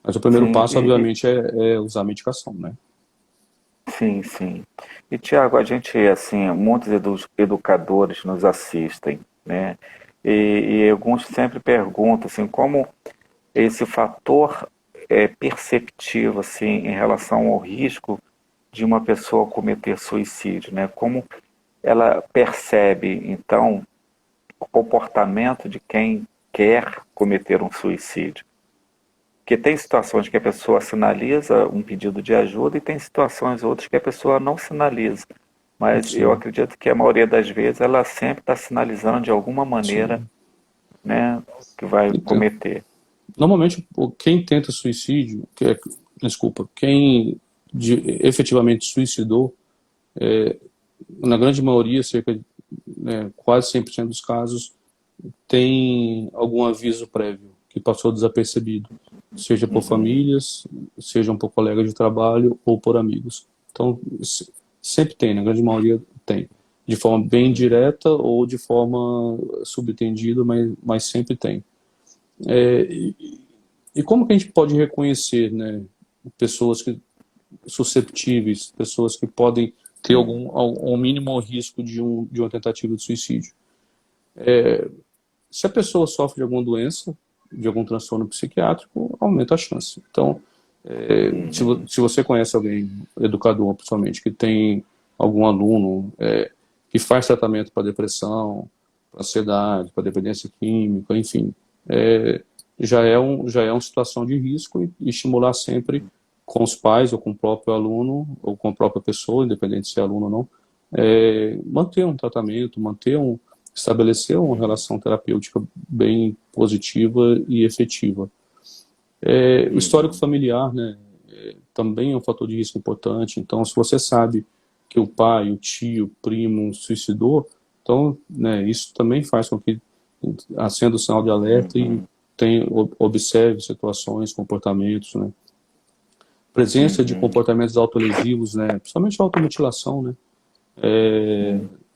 Mas o primeiro Sim, passo, obviamente, é usar a medicação, né? sim, sim. E Tiago, a gente, assim, muitos educadores nos assistem, né? E alguns sempre perguntam, assim, como esse fator é perceptivo, assim, em relação ao risco de uma pessoa cometer suicídio, né? Como ela percebe, então, o comportamento de quem quer cometer um suicídio. Porque tem situações que a pessoa sinaliza um pedido de ajuda e tem situações outras que a pessoa não sinaliza. Mas eu Sim, acredito que a maioria das vezes ela sempre está sinalizando de alguma maneira, sim. né, que vai Então, cometer. normalmente, quem tenta suicídio, desculpa, quem efetivamente suicidou, na grande maioria, quase 100% dos casos, tem algum aviso prévio que passou desapercebido, seja por famílias, seja por colegas de trabalho ou por amigos. Então, sempre tem, na grande maioria tem. De forma bem direta ou de forma subentendida, mas sempre tem. E como que a gente pode reconhecer, né, pessoas susceptíveis, pessoas que podem ter um mínimo risco de uma tentativa de suicídio? Se a pessoa sofre de alguma doença, de algum transtorno psiquiátrico, aumenta a chance. Então, se você conhece alguém, educador principalmente, que tem algum aluno que faz tratamento para depressão, para ansiedade, para dependência química, enfim, já é uma situação de risco e estimular sempre com os pais ou com o próprio aluno ou com a própria pessoa, independente se é aluno ou não, manter um tratamento, estabelecer uma relação terapêutica bem positiva e efetiva. O histórico familiar, né, também é um fator de risco importante. Então, se você sabe que o pai, o tio, o primo suicidou, então, né, isso também faz com que acenda o sinal de alerta e observe situações, comportamentos, né. Presença de comportamentos autolesivos, né, principalmente a automutilação, né.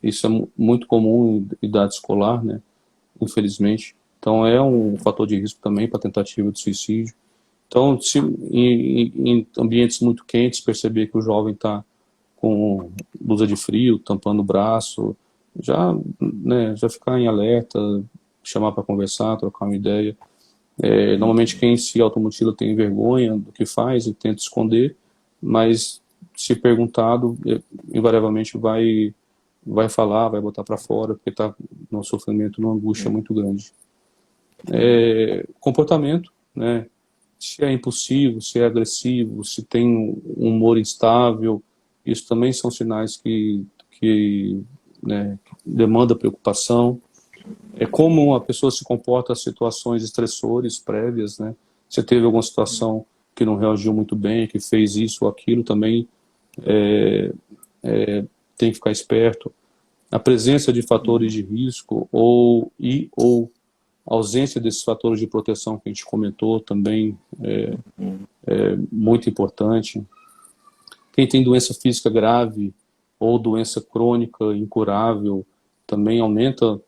Isso é muito comum em idade escolar, né, infelizmente. Então, é um fator de risco também para tentativa de suicídio. Então, se em ambientes muito quentes, perceber que o jovem está com blusa de frio, tampando o braço, já ficar em alerta, chamar para conversar, trocar uma ideia. Normalmente quem se automutila tem vergonha do que faz e tenta esconder, mas se perguntado, invariavelmente vai falar, vai botar para fora, porque está num sofrimento, numa angústia muito grande. Comportamento, né? Se é impulsivo, se é agressivo, se tem um humor instável, isso também são sinais que né, demanda preocupação. É como a pessoa se comporta a situações estressores prévias, né? Você teve alguma situação que não reagiu muito bem, que fez isso ou aquilo, também tem que ficar esperto. A presença de fatores de risco ou ausência desses fatores de proteção que a gente comentou também é muito importante. Quem tem doença física grave ou doença crônica incurável também aumenta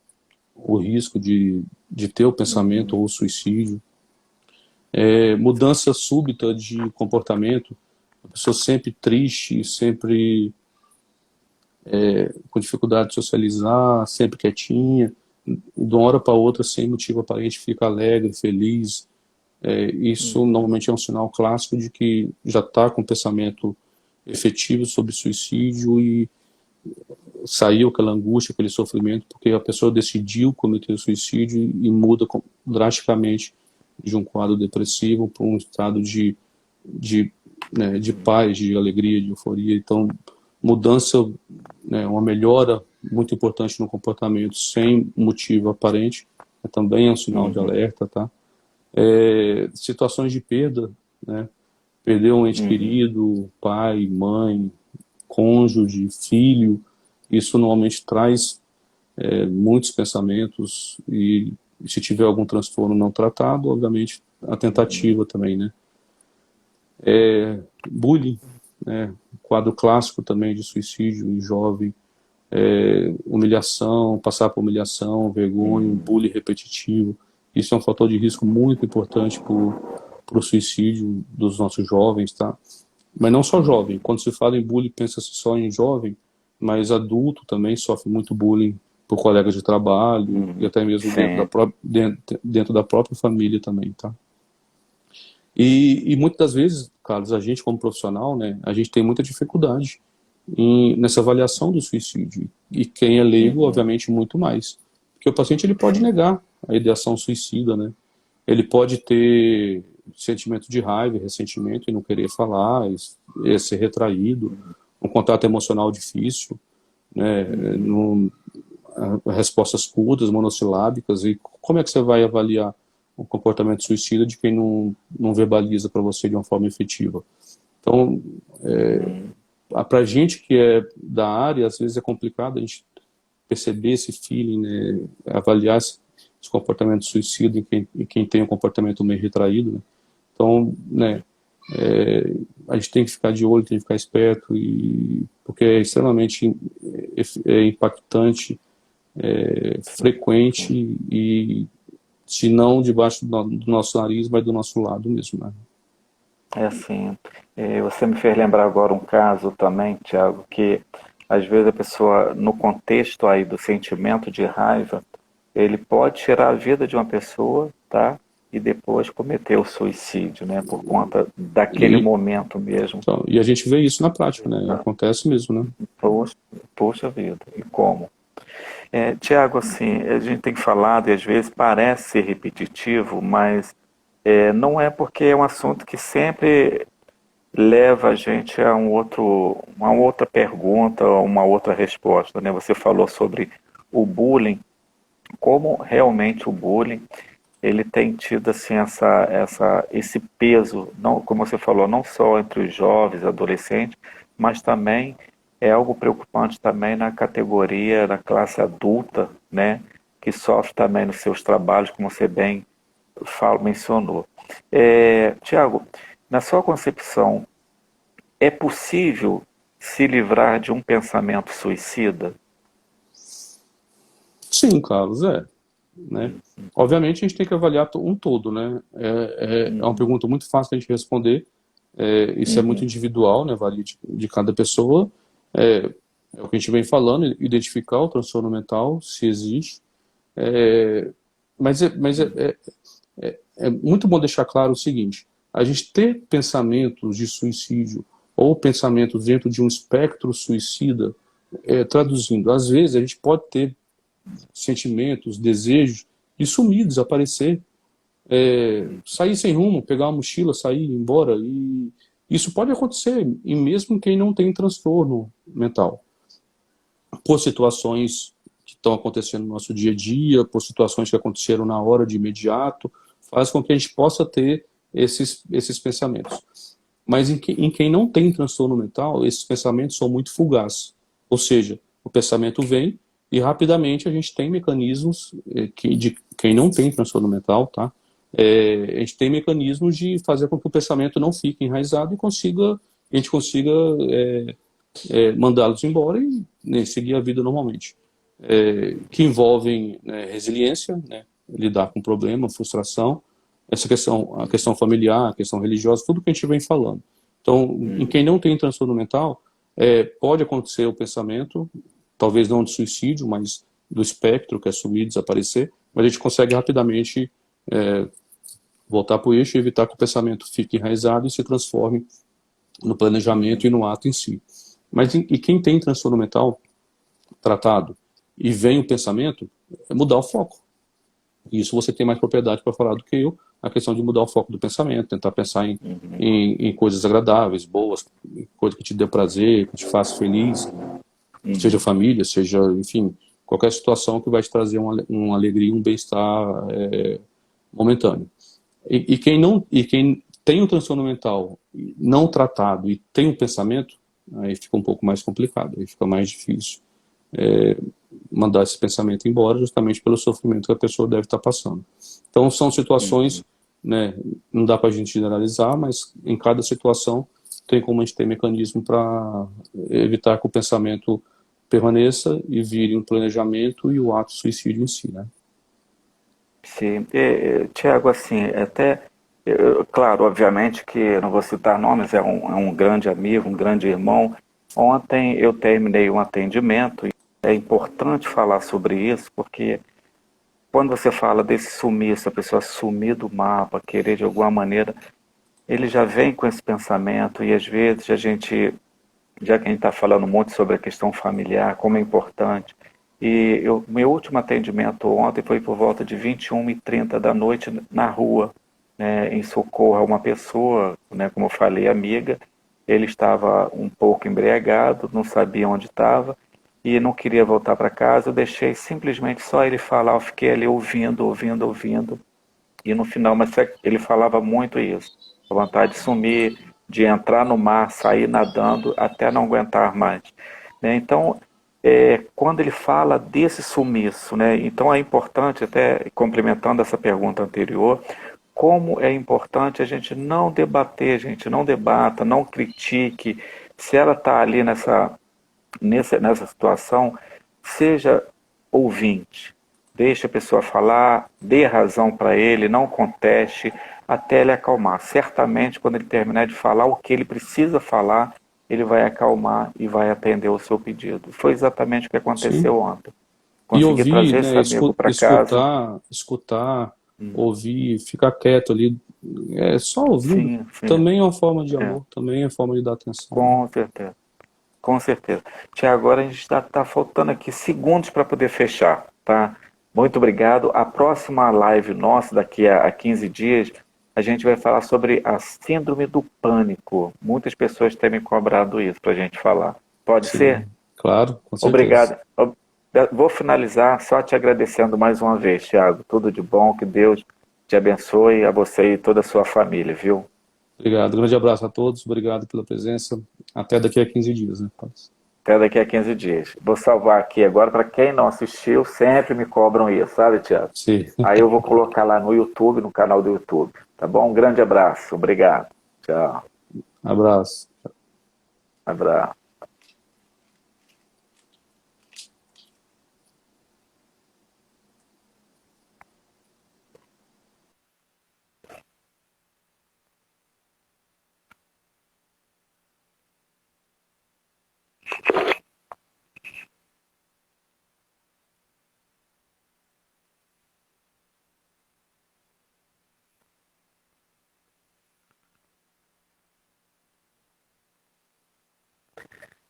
o risco de ter o pensamento ou o suicídio. Mudança súbita de comportamento, a pessoa sempre triste, sempre com dificuldade de socializar, sempre quietinha, de uma hora para outra, sem motivo aparente, fica alegre, feliz. Isso normalmente é um sinal clássico de que já está com pensamento efetivo sobre suicídio e saiu aquela angústia, aquele sofrimento, porque a pessoa decidiu cometer o suicídio e muda drasticamente de um quadro depressivo para um estado de paz, de alegria, de euforia. Então, mudança, uma melhora muito importante no comportamento sem motivo aparente, também é um sinal de alerta, tá? Situações de perda, né? Perder um ente querido, pai, mãe, cônjuge, filho, isso normalmente traz muitos pensamentos e se tiver algum transtorno não tratado, obviamente a tentativa também, né? Bullying, né? Quadro clássico também de suicídio em jovem, humilhação, passar por humilhação, vergonha, bullying repetitivo. Isso é um fator de risco muito importante para o suicídio dos nossos jovens, tá? Mas não só jovem. Quando se fala em bullying, pensa-se só em jovem, mas adulto também sofre muito bullying por colegas de trabalho e até mesmo dentro da própria família também, tá? E muitas das vezes, Carlos, a gente como profissional, né, a gente tem muita dificuldade nessa avaliação do suicídio. E quem é leigo, obviamente, muito mais. Porque o paciente ele pode negar a ideação suicida, né? Ele pode ter sentimento de raiva, ressentimento e não querer falar, ser retraído, um contato emocional difícil, né? Respostas curtas, monossilábicas. E como é que você vai avaliar um comportamento suicida de quem não verbaliza para você de uma forma efetiva? Então, para a gente que é da área, às vezes é complicado a gente perceber esse feeling, né? Avaliar esse comportamento suicida em quem tem um comportamento meio retraído, né? Então, né, a gente tem que ficar de olho, tem que ficar esperto, porque é extremamente impactante, frequente e, se não debaixo do nosso nariz, mas do nosso lado mesmo, né? Assim, você me fez lembrar agora um caso também, Tiago, que às vezes a pessoa, no contexto aí do sentimento de raiva, ele pode tirar a vida de uma pessoa, tá? E depois cometer o suicídio, né? Por conta daquele momento mesmo. Então, e a gente vê isso na prática, né? Acontece mesmo, né? Poxa vida, e como? Tiago, assim, a gente tem falado e às vezes parece ser repetitivo, mas não é, porque é um assunto que sempre leva a gente a uma outra pergunta, uma outra resposta, né? Você falou sobre o bullying, como realmente o bullying ele tem tido assim esse peso, não, como você falou, não só entre os jovens, adolescentes, mas também é algo preocupante também na categoria da classe adulta, né, que sofre também nos seus trabalhos, como você bem mencionou. Tiago, na sua concepção, é possível se livrar de um pensamento suicida? Sim, Carlos, né? Obviamente a gente tem que avaliar um todo, né? É uma pergunta muito fácil a gente responder. Isso é muito individual, né? Varia de cada pessoa. É o que a gente vem falando, identificar o transtorno mental, se existe. Mas é muito bom deixar claro o seguinte: a gente ter pensamentos de suicídio ou pensamentos dentro de um espectro suicida, traduzindo, às vezes a gente pode ter sentimentos, desejos de sumir, desaparecer, sair sem rumo, pegar uma mochila, sair, ir embora. E isso pode acontecer, e mesmo quem não tem transtorno mental, por situações que estão acontecendo no nosso dia a dia, por situações que aconteceram na hora de imediato, faz com que a gente possa ter esses pensamentos. Mas em quem não tem transtorno mental, esses pensamentos são muito fugazes. Ou seja, o pensamento vem e rapidamente a gente tem mecanismos de quem não tem transtorno mental, tá? A gente tem mecanismos de fazer com que o pensamento não fique enraizado e a gente consiga mandá-los embora e, né, seguir a vida normalmente. Que envolvem, né, resiliência, né, lidar com problema, frustração, a questão familiar, a questão religiosa, tudo que a gente vem falando. Então, em quem não tem transtorno mental, pode acontecer o pensamento, talvez não de suicídio, mas do espectro, que é sumir, desaparecer, mas a gente consegue rapidamente voltar para o eixo e evitar que o pensamento fique enraizado e se transforme no planejamento e no ato em si. Mas e quem tem transtorno mental tratado e vem o pensamento, é mudar o foco. Isso você tem mais propriedade para falar do que eu, a questão de mudar o foco do pensamento, tentar pensar em coisas agradáveis, boas, coisas que te dê prazer, que te faça feliz, seja família, seja, enfim, qualquer situação que vai te trazer uma alegria, um bem-estar momentâneo. E quem tem um transtorno mental não tratado e tem um pensamento, aí fica um pouco mais complicado, aí fica mais difícil mandar esse pensamento embora, justamente pelo sofrimento que a pessoa deve estar passando. Então são situações, né, não dá para a gente generalizar, mas em cada situação tem como a gente ter mecanismo para evitar que o pensamento permaneça e vire um planejamento e o ato suicídio em si, né? Sim, Tiago, assim, claro, obviamente que eu não vou citar nomes, é um grande amigo, um grande irmão. Ontem eu terminei um atendimento e é importante falar sobre isso, porque quando você fala desse sumiço, a pessoa sumir do mapa, querer de alguma maneira, ele já vem com esse pensamento e às vezes já que a gente está falando muito sobre a questão familiar, como é importante. Meu último atendimento ontem foi por volta de 21h30 da noite na rua, né, em socorro a uma pessoa, né, como eu falei, amiga. Ele estava um pouco embriagado, não sabia onde estava e não queria voltar para casa. Eu deixei simplesmente só ele falar, eu fiquei ali ouvindo, ouvindo, ouvindo. E no final, mas ele falava muito isso, a vontade de sumir, de entrar no mar, sair nadando, até não aguentar mais. Né? Então, quando ele fala desse sumiço, né? Então é importante, até complementando essa pergunta anterior, como é importante a gente não debater, a gente não debata, não critique. Se ela está ali nessa situação, seja ouvinte. Deixe a pessoa falar, dê razão para ele, não conteste, até ele acalmar. Certamente, quando ele terminar de falar o que ele precisa falar, ele vai acalmar e vai atender o seu pedido. Foi exatamente o que Sim. aconteceu ontem. E Consegui ouvir, trazer esse né, amigo para casa. escutar, ouvir, ficar quieto ali, só ouvindo, Sim, sim. também é uma forma de É, amor, também é uma forma de dar atenção, né? com certeza. Com certeza. Tiago, agora a gente está faltando aqui segundos para poder fechar, tá? Muito obrigado. A próxima live nossa, daqui a 15 dias, a gente vai falar sobre a síndrome do pânico. Muitas pessoas têm me cobrado isso para a gente falar. Pode ser? Sim, claro, com certeza. Obrigado. Vou finalizar só te agradecendo mais uma vez, Thiago. Tudo de bom, que Deus te abençoe, a você e toda a sua família, viu? Obrigado. Grande abraço a todos. Obrigado pela presença. Até daqui a 15 dias, né, Paz? Até daqui a 15 dias. Vou salvar aqui agora, para quem não assistiu, sempre me cobram isso, sabe, Thiago? Sim. Aí eu vou colocar lá no YouTube, no canal do YouTube. Tá bom? Um grande abraço. Obrigado. Tchau. Abraço. Abraço.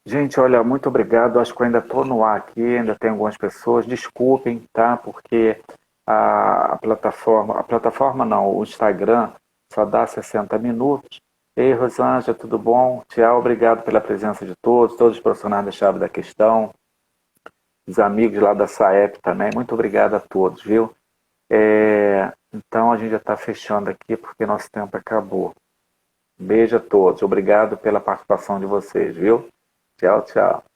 Gente, olha, muito obrigado. Acho que eu ainda estou no ar aqui, ainda tem algumas pessoas. Desculpem, tá? Porque a plataforma não, o Instagram só dá 60 minutos. Ei, Rosângela, tudo bom? Tchau, obrigado pela presença de todos os profissionais da Chave da Questão, os amigos lá da SAEP também. Muito obrigado a todos, viu? Então a gente já está fechando aqui porque nosso tempo acabou. Beijo a todos. Obrigado pela participação de vocês, viu? Tchau, tchau.